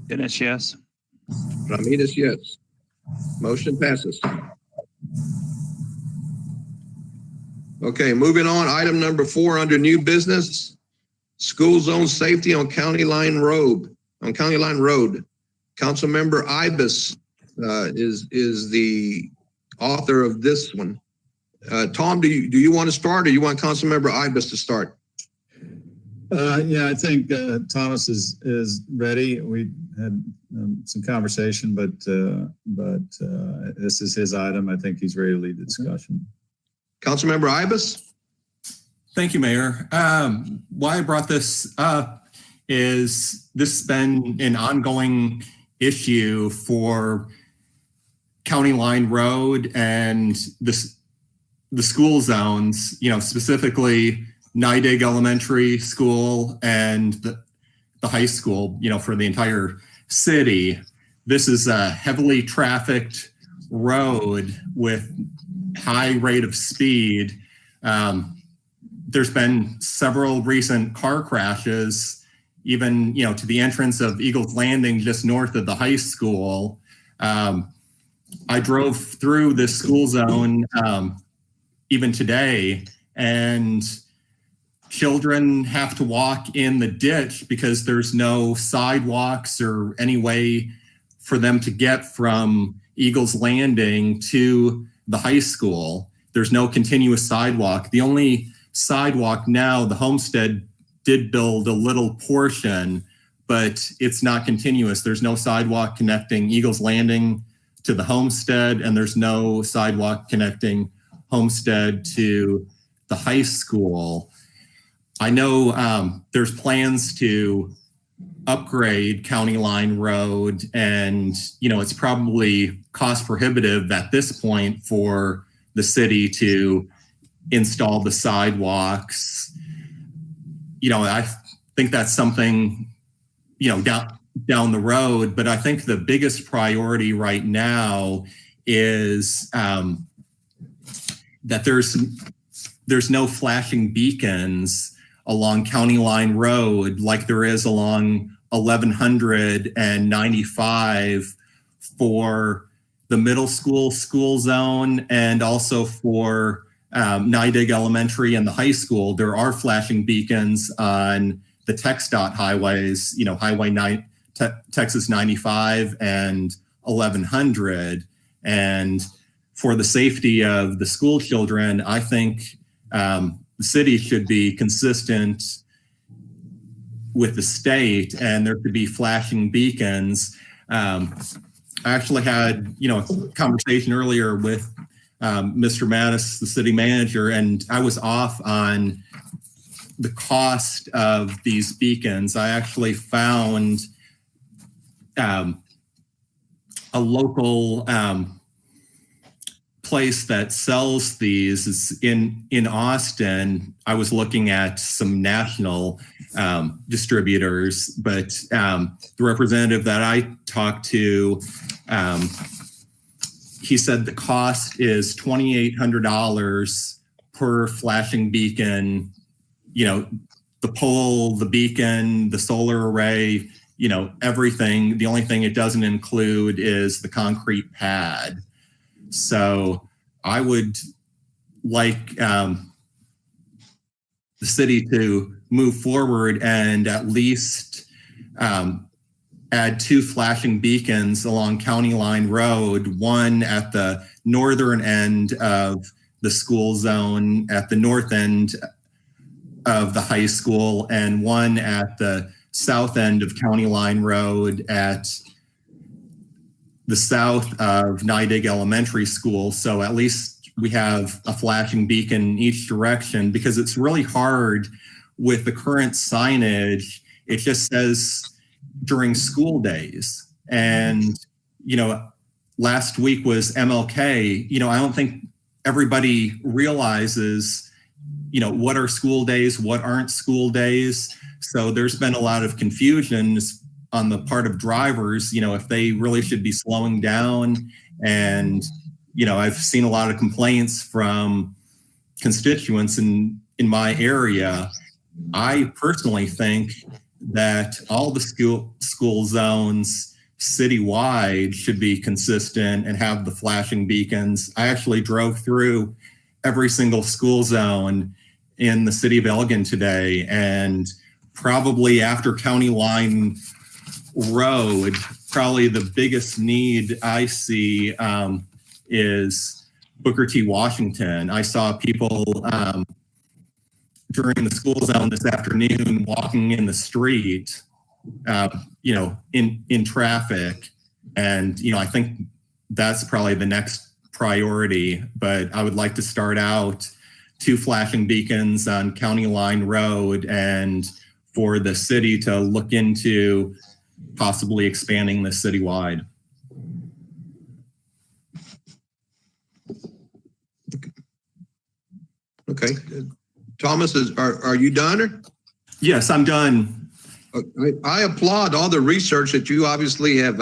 Dennis, yes. Ramirez, yes. Motion passes. Okay, moving on, item number 4 under new business, school zone safety on County Line Road. Councilmember Ibis is the author of this one. Tom, do you want to start, or you want Councilmember Ibis to start? Yeah, I think Thomas is ready. We had some conversation, but this is his item. I think he's ready to lead the discussion. Councilmember Ibis? Thank you, Mayor. Why I brought this up is this has been an ongoing issue for County Line Road and the school zones, specifically Nideg Elementary School and the high school, for the entire city. This is a heavily trafficked road with high rate of speed. There's been several recent car crashes, even, to the entrance of Eagles Landing just north of the high school. I drove through this school zone even today, and children have to walk in the ditch because there's no sidewalks or any way for them to get from Eagles Landing to the high school. There's no continuous sidewalk. The only sidewalk now, the Homestead did build a little portion, but it's not continuous. There's no sidewalk connecting Eagles Landing to the Homestead, and there's no sidewalk connecting Homestead to the high school. I know there's plans to upgrade County Line Road, and it's probably cost prohibitive at this point for the city to install the sidewalks. I think that's something down the road, but I think the biggest priority right now is that there's no flashing beacons along County Line Road like there is along 1195 for the middle school zone, and also for Nideg Elementary and the high school. There are flashing beacons on the TxDOT highways, Highway 9, Texas 95 and 1100. And for the safety of the school children, I think the city should be consistent with the state, and there could be flashing beacons. I actually had, a conversation earlier with Mr. Mattis, the city manager, and I was off on the cost of these beacons. I actually found a local place that sells these is in Austin. I was looking at some national distributors, but the representative that I talked to, he said the cost is $2,800 per flashing beacon. The pole, the beacon, the solar array, everything. The only thing it doesn't include is the concrete pad. So I would like the city to move forward and at least add 2 flashing beacons along County Line Road, one at the northern end of the school zone at the north end of the high school and one at the south end of County Line Road at the south of Nideg Elementary School. So at least we have a flashing beacon in each direction, because it's really hard with the current signage. It just says during school days. And, you know, last week was MLK. You know, I don't think everybody realizes, you know, what are school days, what aren't school days. So there's been a lot of confusion on the part of drivers, you know, if they really should be slowing down. And, you know, I've seen a lot of complaints from constituents in my area. I personally think that all the school zones citywide should be consistent and have the flashing beacons. I actually drove through every single school zone in the city of Elgin today, and probably after County Line Road, probably the biggest need I see is Booker T. Washington. I saw people during the school zone this afternoon walking in the street, you know, in traffic. And, you know, I think that's probably the next priority, but I would like to start out 2 flashing beacons on County Line Road, and for the city to look into possibly expanding this citywide. Okay. Thomas, are you done? Or? Yes, I'm done. I applaud all the research that you obviously have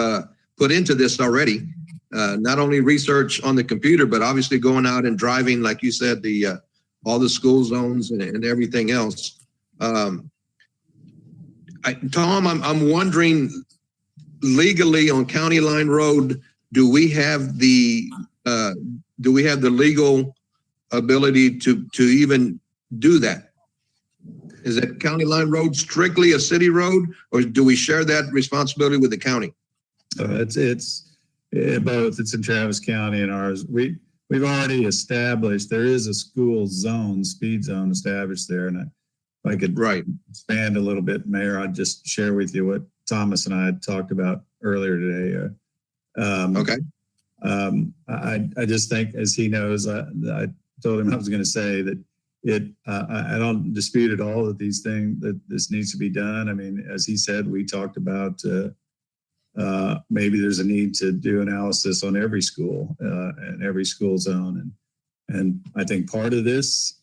put into this already. Not only research on the computer, but obviously going out and driving, like you said, the all the school zones and everything else. Tom, I'm wondering, legally on County Line Road, do we have the legal ability to even do that? Is that County Line Road strictly a city road, or do we share that responsibility with the county? It's both. It's in Travis County and ours. We've already established there is a school zone, speed zone established there, and if I could expand a little bit, Mayor, I'd just share with you what Thomas and I had talked about earlier today. Okay. I just think, as he knows, I told him I was going to say that I don't dispute at all that that this needs to be done. I mean, as he said, we talked about maybe there's a need to do analysis on every school and every school zone, and I think part of this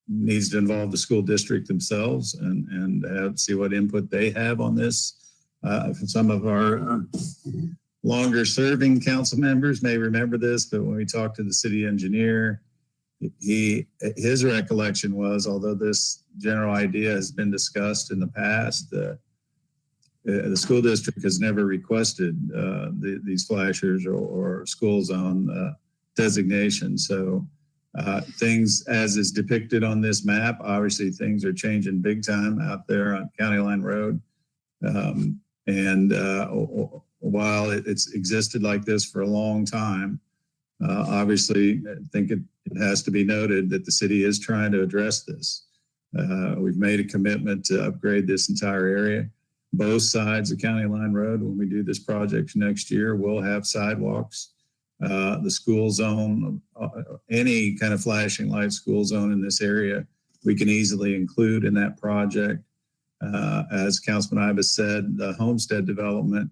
needs to involve the school district themselves and see what input they have on this. Some of our longer serving council members may remember this, but when we talked to the city engineer, his recollection was, although this general idea has been discussed in the past, the school district has never requested these flashers or school zone designations. So things as is depicted on this map, obviously things are changing big time out there on County Line Road. While it's existed like this for a long time, obviously I think it has to be noted that the city is trying to address this. We've made a commitment to upgrade this entire area. Both sides of County Line Road, when we do this project next year, will have sidewalks. The school zone, any kind of flashing light school zone in this area, we can easily include in that project. As Councilman Ibis said, the Homestead development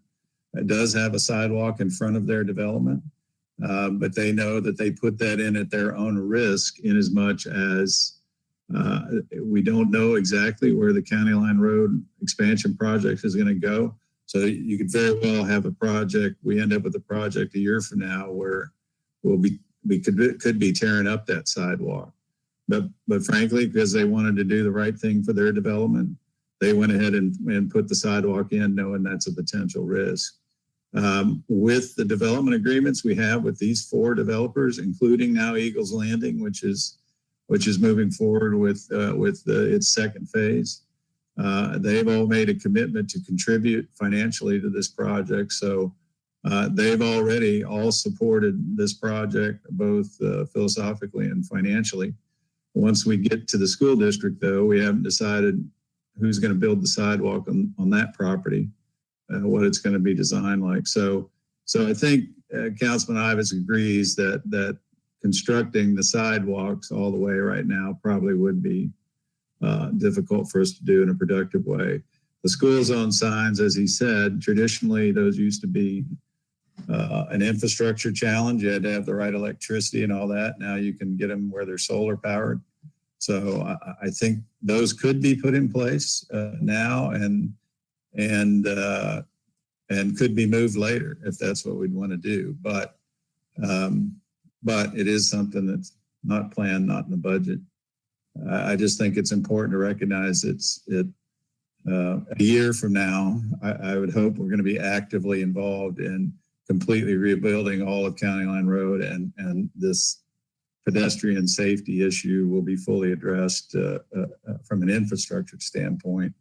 does have a sidewalk in front of their development, but they know that they put that in at their own risk, in as much as we don't know exactly where the County Line Road expansion project is going to go. So you could very well have a project, we end up with a project a year from now where we could be tearing up that sidewalk. But frankly, because they wanted to do the right thing for their development, they went ahead and put the sidewalk in, knowing that's a potential risk. With the development agreements we have with these 4 developers, including now Eagles Landing, which is moving forward with its second phase. They've all made a commitment to contribute financially to this project. So they've already all supported this project, both philosophically and financially. Once we get to the school district, though, we haven't decided who's going to build the sidewalk on that property, what it's going to be designed like. So I think Councilman Ivas agrees that constructing the sidewalks all the way right now probably would be difficult for us to do in a productive way. The school zone signs, as he said, traditionally those used to be an infrastructure challenge. You had to have the right electricity and all that. Now you can get them where they're solar powered. So I think those could be put in place now and could be moved later if that's what we'd want to do. But it is something that's not planned, not in the budget. I just think it's important to recognize a year from now, I would hope we're going to be actively involved in completely rebuilding all of County Line Road, and this pedestrian safety issue will be fully addressed from an infrastructure standpoint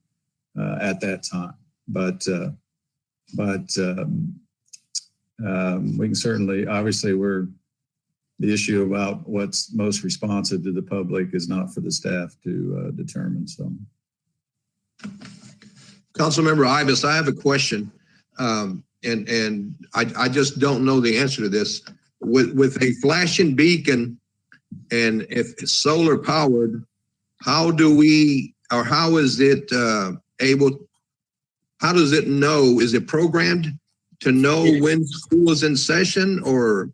at that time. But we can certainly, obviously, the issue about what's most responsive to the public is not for the staff to determine. So, Councilmember Ivas, I have a question, and I just don't know the answer to this. With a flashing beacon, and if it's solar powered, how is it how does it know? Is it programmed to know when school is in session, or?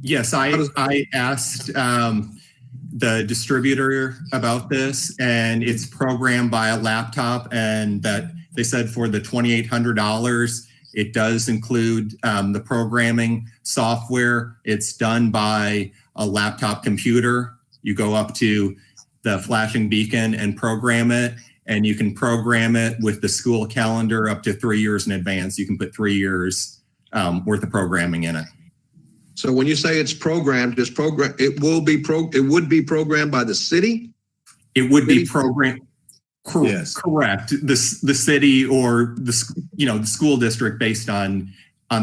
Yes, I asked the distributor about this, and it's programmed by a laptop, and that they said for the $2,800, it does include the programming software. It's done by a laptop computer. You go up to the flashing beacon and program it, and you can program it with the school calendar up to 3 years in advance. You can put 3 years worth of programming in it. So when you say it's programmed, it would be programmed by the city? It would be programmed. Yes. Correct. The city or the school district based on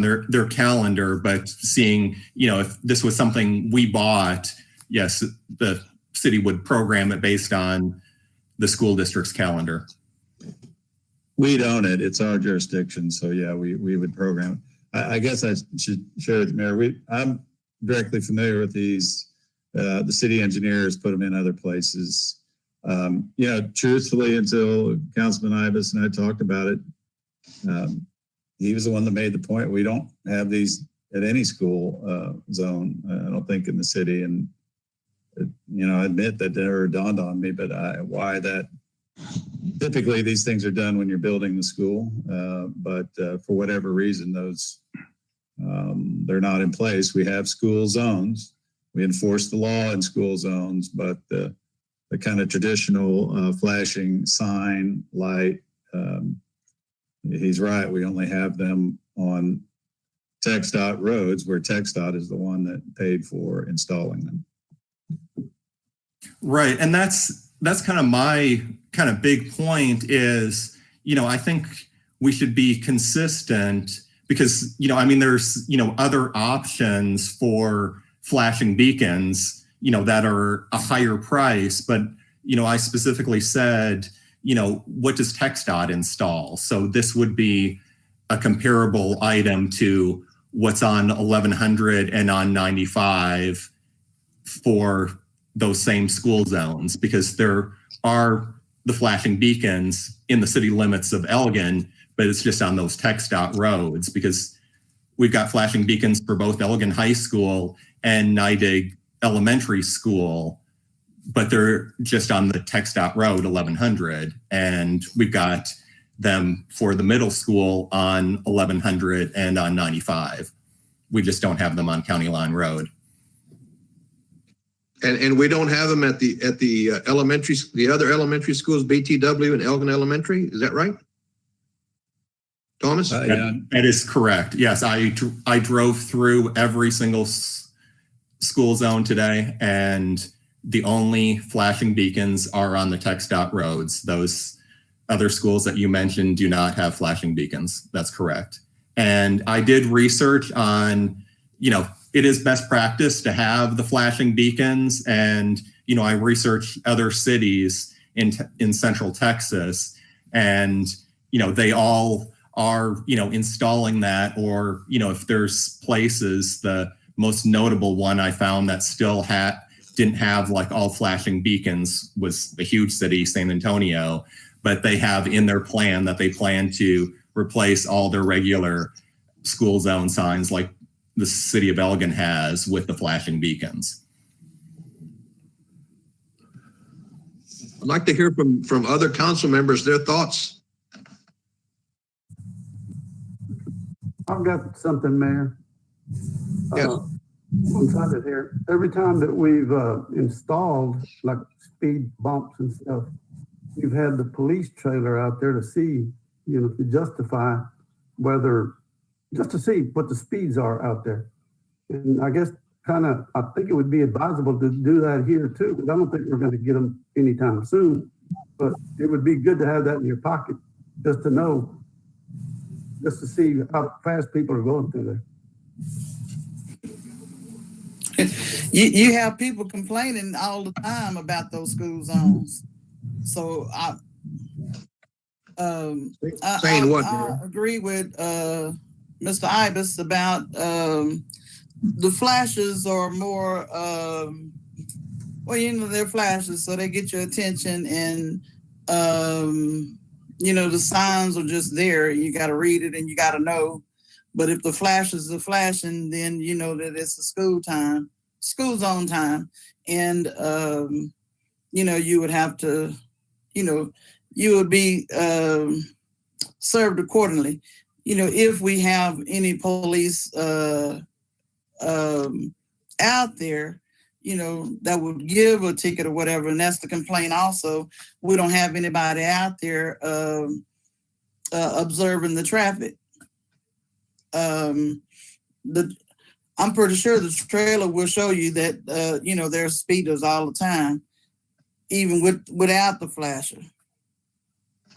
their calendar, but seeing, if this was something we bought, yes, the city would program it based on the school district's calendar. We'd own it. It's our jurisdiction. So yeah, we would program it. I guess I should share with the mayor. I'm directly familiar with these. The city engineers put them in other places. Truthfully, until Councilman Ivas and I talked about it, he was the one that made the point. We don't have these at any school zone. I don't think in the city. And I admit that never dawned on me, but why that? Typically, these things are done when you're building the school, but for whatever reason, those they're not in place. We have school zones. We enforce the law in school zones, but the kind of traditional flashing sign light, he's right. We only have them on TxDOT roads, where TxDOT is the one that paid for installing them. Right, and that's kind of my kind of big point is, I think we should be consistent because, there's, other options for flashing beacons, that are a higher price. But, I specifically said, what does TxDOT install? So this would be a comparable item to what's on 1100 and on 95 for those same school zones, because there are the flashing beacons in the city limits of Elgin, but it's just on those TxDOT roads, because we've got flashing beacons for both Elgin High School and Nideg Elementary School, but they're just on the TxDOT road 1100. And we've got them for the middle school on 1100 and on 95. We just don't have them on County Line Road. And we don't have them at the other elementary schools, BTW and Elgin Elementary. Is that right, Thomas? That is correct. Yes, I drove through every single school zone today, and the only flashing beacons are on the TxDOT roads. Those other schools that you mentioned do not have flashing beacons. That's correct. And I did research on, it is best practice to have the flashing beacons. And, I researched other cities in Central Texas, and, they all are, installing that, or, if there's places, the most notable one I found that still didn't have like all flashing beacons was a huge city, San Antonio, but they have in their plan that they plan to replace all their regular school zone signs like the city of Elgin has with the flashing beacons. I'd like to hear from other council members, their thoughts. I've got something, Mayor. Yes. One sided here. Every time that we've installed like speed bumps and stuff, we've had the police trailer out there to see, to justify whether, just to see what the speeds are out there. And I guess I think it would be advisable to do that here too, because I don't think we're going to get them anytime soon. But it would be good to have that in your pocket, just to know, just to see how fast people are going through there. You have people complaining all the time about those school zones. So I agree with Mr. Ibis about the flashes are more they're flashes, so they get your attention, and the signs are just there. You got to read it and you got to know. But if the flashes are flashing, then you know that it's a school zone time, and you would have to, you would be served accordingly. If we have any police out there, that would give a ticket or whatever, and that's the complaint also. We don't have anybody out there observing the traffic. I'm pretty sure the trailer will show you that there's speeders all the time, even without the flasher.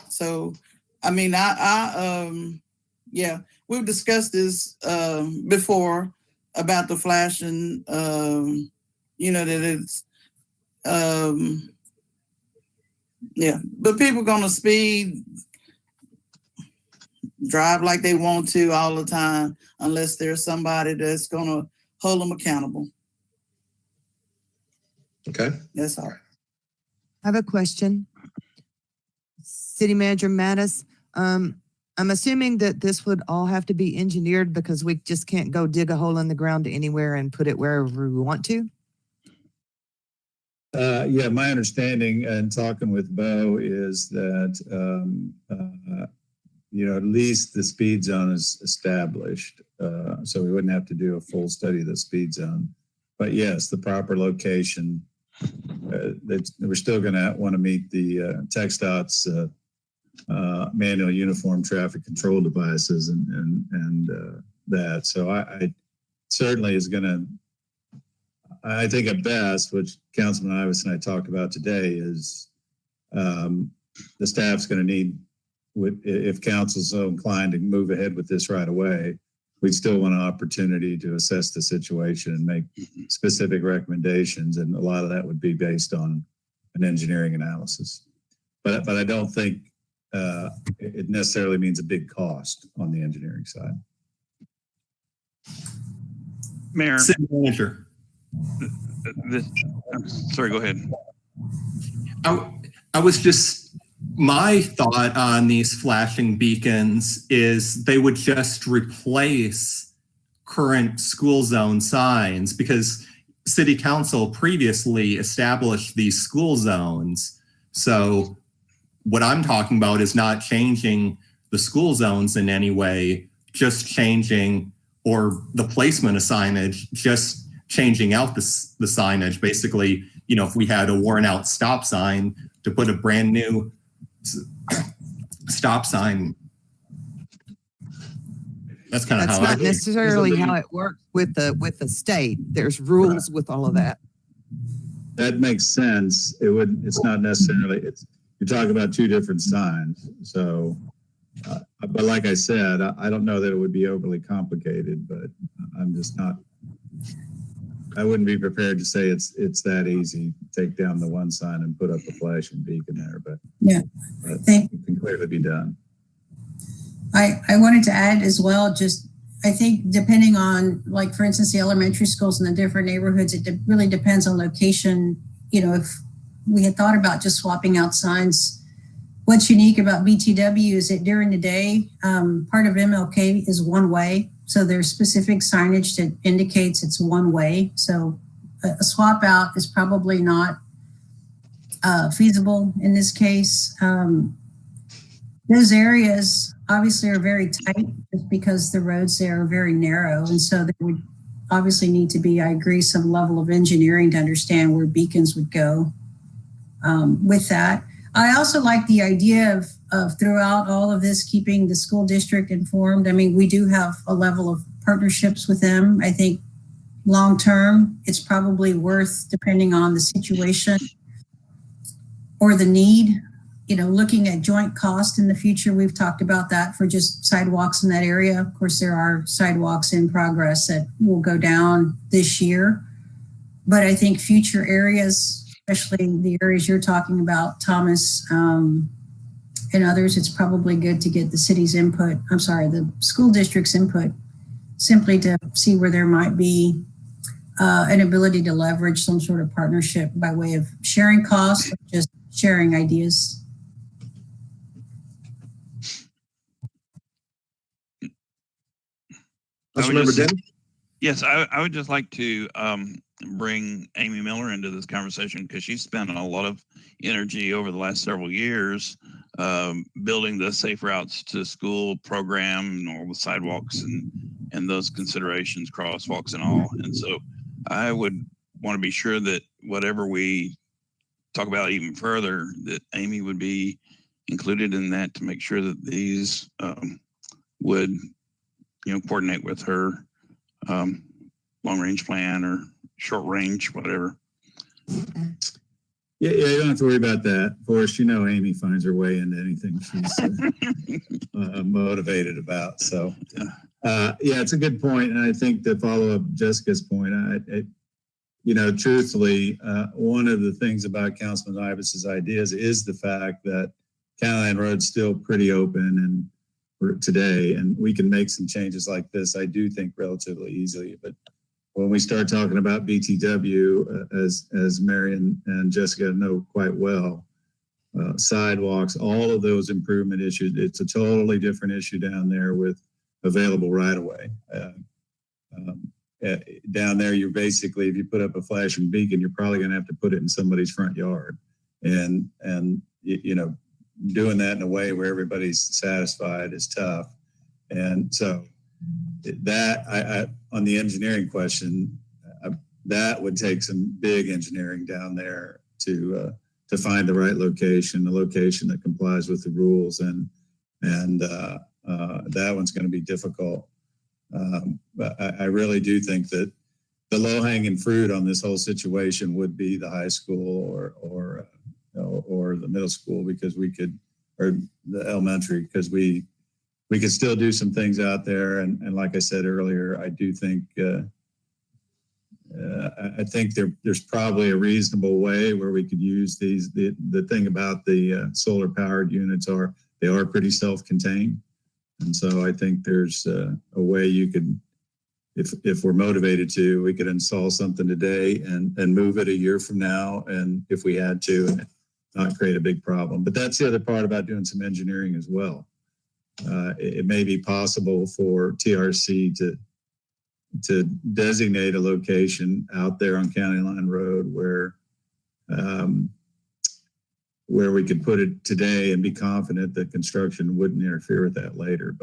So, I mean, we've discussed this before about the flashing. That it's but people gonna speed, drive like they want to all the time, unless there's somebody that's gonna hold them accountable. Okay. That's all right. I have a question. City Manager Mattis, I'm assuming that this would all have to be engineered because we just can't go dig a hole in the ground anywhere and put it wherever we want to? My understanding and talking with Bo is that, at least the speed zone is established. So we wouldn't have to do a full study of the speed zone. But yes, the proper location, we're still going to want to meet the TxDOT's manual uniform traffic control devices and that. So I certainly is going to, I think at best, which Councilman Ives and I talked about today, is the staff's going to need, if council's so inclined to move ahead with this right away, we'd still want an opportunity to assess the situation and make specific recommendations. And a lot of that would be based on an engineering analysis. But I don't think it necessarily means a big cost on the engineering side. Mayor. City Manager. Sorry, go ahead. I was just, my thought on these flashing beacons is they would just replace current school zone signs, because City Council previously established these school zones. So what I'm talking about is not changing the school zones in any way, just changing, or the placement of signage, just changing out the signage. Basically, if we had a worn out stop sign, to put a brand new stop sign. That's kind of how not necessarily how it works with the state. There's rules with all of that. That makes sense. It's not necessarily, you're talking about two different signs. So But like I said, I don't know that it would be overly complicated, but I'm just not, I wouldn't be prepared to say it's that easy. Take down the one sign and put up a flashing beacon there, but Yeah, it can clearly be done. I wanted to add as well, just I think depending on, like, for instance, the elementary schools in the different neighborhoods, it really depends on location. You know, if we had thought about just swapping out signs, what's unique about BTW is that during the day, part of MLK is one way. So there's specific signage that indicates it's one way. So a swap out is probably not feasible in this case. Those areas obviously are very tight just because the roads there are very narrow. And so there would obviously need to be, I agree, some level of engineering to understand where beacons would go with that. I also like the idea of throughout all of this, keeping the school district informed. I mean, we do have a level of partnerships with them. I think long term, it's probably worth, depending on the situation or the need, you know, looking at joint cost in the future. We've talked about that for just sidewalks in that area. Of course, there are sidewalks in progress that will go down this year. But I think future areas, especially the areas you're talking about, Thomas, and others, it's probably good to get the city's input, the school district's input, simply to see where there might be an ability to leverage some sort of partnership by way of sharing costs, or just sharing ideas. Yes, I would just like to bring Amy Miller into this conversation, because she's spent a lot of energy over the last several years building the Safe Routes to School program and all the sidewalks and those considerations, crosswalks and all. And so I would want to be sure that whatever we talk about even further, that Amy would be included in that, to make sure that these would, you know, coordinate with her long range plan or short range, whatever. Yeah, you don't have to worry about that. Of course, you know, Amy finds her way into anything she's motivated about. So, yeah, it's a good point. And I think to follow up Jessica's point, you know, truthfully, one of the things about Councilman Ibis's ideas is the fact that County Line Road's still pretty open and today, and we can make some changes like this, I do think, relatively easily. But when we start talking about BTW, as Marion and Jessica know quite well, sidewalks, all of those improvement issues, it's a totally different issue down there with available right-of-way. Down there, you're basically, if you put up a flashing beacon, you're probably going to have to put it in somebody's front yard. And you know, doing that in a way where everybody's satisfied is tough. And so that, on the engineering question, that would take some big engineering down there to find the right location, the location that complies with the rules, and that one's going to be difficult. But I really do think that the low-hanging fruit on this whole situation would be the high school or the middle school, because we could, or the elementary, because we could still do some things out there. And like I said earlier, I do think I think there's probably a reasonable way where we could use these. The thing about the solar powered units are they are pretty self-contained. And so I think there's a way you could, if we're motivated to, we could install something today and move it a year from now, and if we had to, and not create a big problem. But that's the other part about doing some engineering as well. It may be possible for TRC to designate a location out there on County Line Road where we could put it today and be confident that construction wouldn't interfere with that later.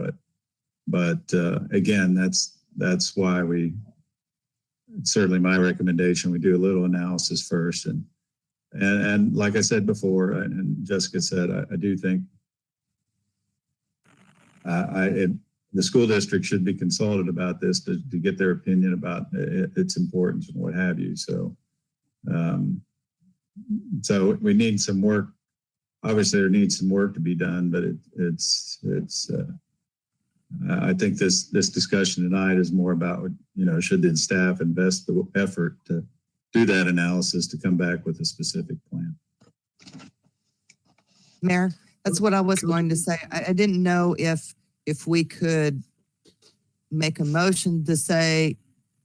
But again, that's why it's certainly my recommendation, we do a little analysis first. And like I said before, and Jessica said, I do think the school district should be consulted about this to get their opinion about its importance and what have you. So we need some work, obviously there needs some work to be done, but I think this discussion tonight is more about, should the staff invest the effort to do that analysis to come back with a specific plan. Mayor, that's what I was going to say. I didn't know if we could make a motion to say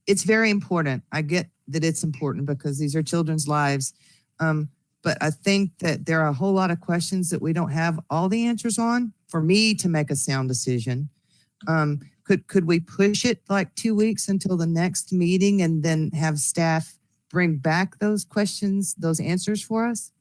it's very important. I get that it's important because these are children's lives. But I think that there are a whole lot of questions that we don't have all the answers on for me to make a sound decision. Could we push it like 2 weeks until the next meeting and then have staff bring back those questions, those answers for us?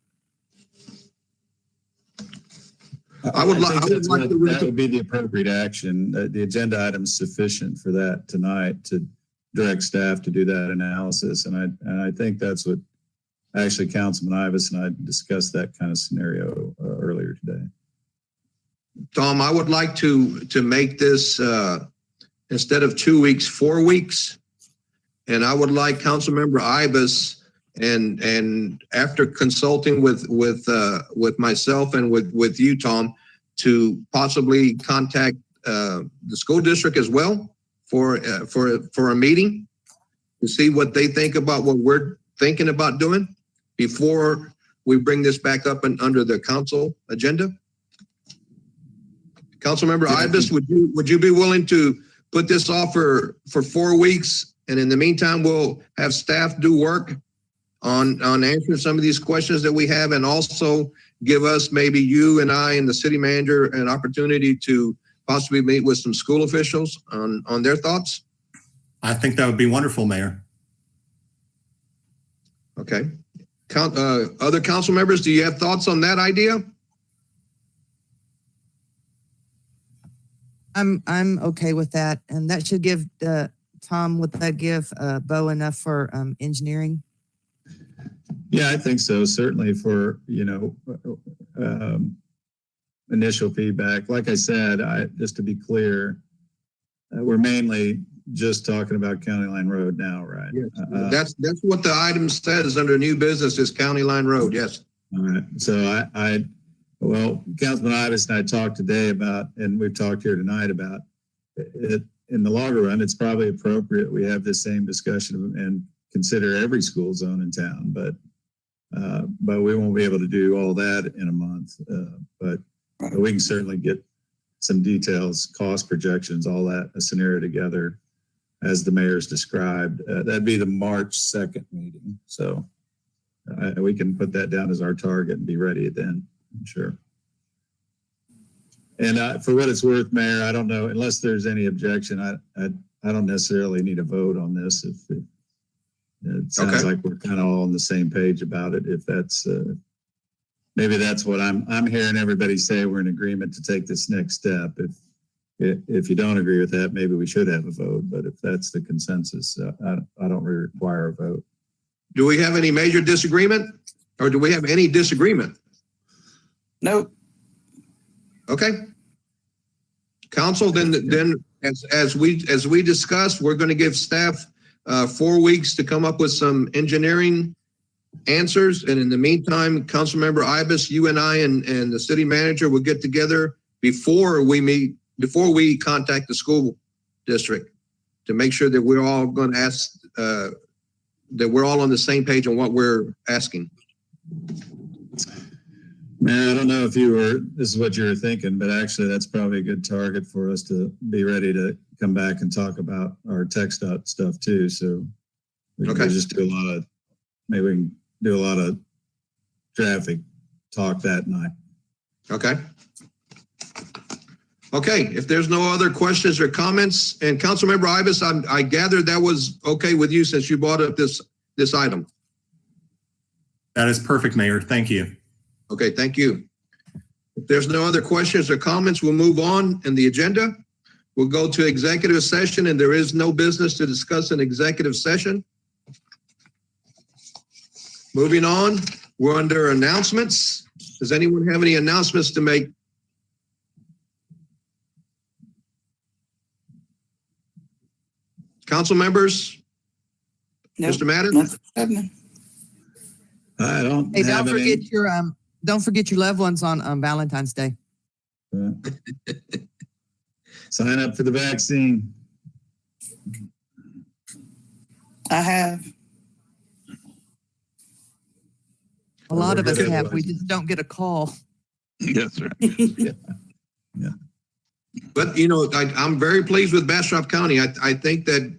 I think that would be the appropriate action. The agenda item is sufficient for that tonight to direct staff to do that analysis. And I think that's what actually Councilman Ibis and I discussed that kind of scenario earlier today. Tom, I would like to make this instead of 2 weeks, 4 weeks. And I would like Councilmember Ibis and after consulting with myself and with you, Tom, to possibly contact the school district as well for a meeting to see what they think about what we're thinking about doing before we bring this back up and under the council agenda. Councilmember Ibis, would you be willing to put this off for 4 weeks? And in the meantime, we'll have staff do work on answering some of these questions that we have, and also give us, maybe you and I and the city manager, an opportunity to possibly meet with some school officials on their thoughts. I think that would be wonderful, Mayor. Okay. Other council members, do you have thoughts on that idea? I'm okay with that, and that should give Tom. Would that give Bo enough for engineering? Yeah, I think so. Certainly for initial feedback. Like I said, just to be clear, we're mainly just talking about County Line Road now, right? Yes. That's what the item says under new business is County Line Road. Yes. All right. So well, Councilman Ibis and I talked today about, and we've talked here tonight about it. In the longer run, it's probably appropriate we have this same discussion and consider every school zone in town, but we won't be able to do all that in a month. But we can certainly get some details, cost projections, all that, a scenario together as the mayor's described. That'd be the March 2nd meeting. So we can put that down as our target and be ready then. I'm sure. And for what it's worth, Mayor, I don't know, unless there's any objection, I don't necessarily need a vote on this. If it sounds like we're kind of all on the same page about it. If that's maybe that's what I'm hearing everybody say, we're in agreement to take this next step. If you don't agree with that, maybe we should have a vote. But if that's the consensus, I don't really require a vote. Do we have any major disagreement, or do we have any disagreement? Nope. Okay. Council, then as we discussed, we're going to give staff 4 weeks to come up with some engineering answers. And in the meantime, Councilmember Ibis, you and I and the city manager will get together before we contact the school district to make sure that we're all going to ask, that we're all on the same page on what we're asking. Man, I don't know if this is what you were thinking, but actually that's probably a good target for us to be ready to come back and talk about our text stuff too. So we can just do maybe we can do a lot of traffic talk that night. Okay. Okay, if there's no other questions or comments, and Councilmember Ibis, I gather that was okay with you since you brought up this item. That is perfect, Mayor. Thank you. Okay, thank you. If there's no other questions or comments, we'll move on in the agenda. We'll go to executive session, and there is no business to discuss in executive session. Moving on, we're under announcements. Does anyone have any announcements to make? Council members? Nope. Mr. Madden? I don't Hey, don't have any. forget don't forget your loved ones on Valentine's Day. Yeah. Sign up for the vaccine. I have. A lot of us Okay. have. We just don't get a call. That's right. But, you know, I'm very pleased with Bastrop County. I think that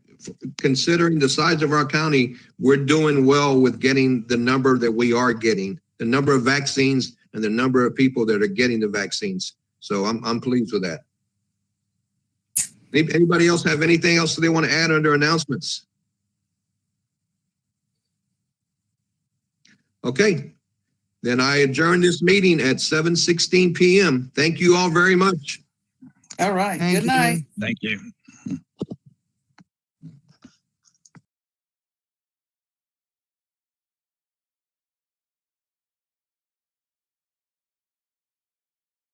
considering the size of our county, we're doing well with getting the number that we are getting, the number of vaccines and the number of people that are getting the vaccines. So I'm pleased with that. Anybody else have anything else they want to add under announcements? Okay, then I adjourn this meeting at 7:16 p.m. Thank you all very much. All right. Thank Good you. night. Thank you.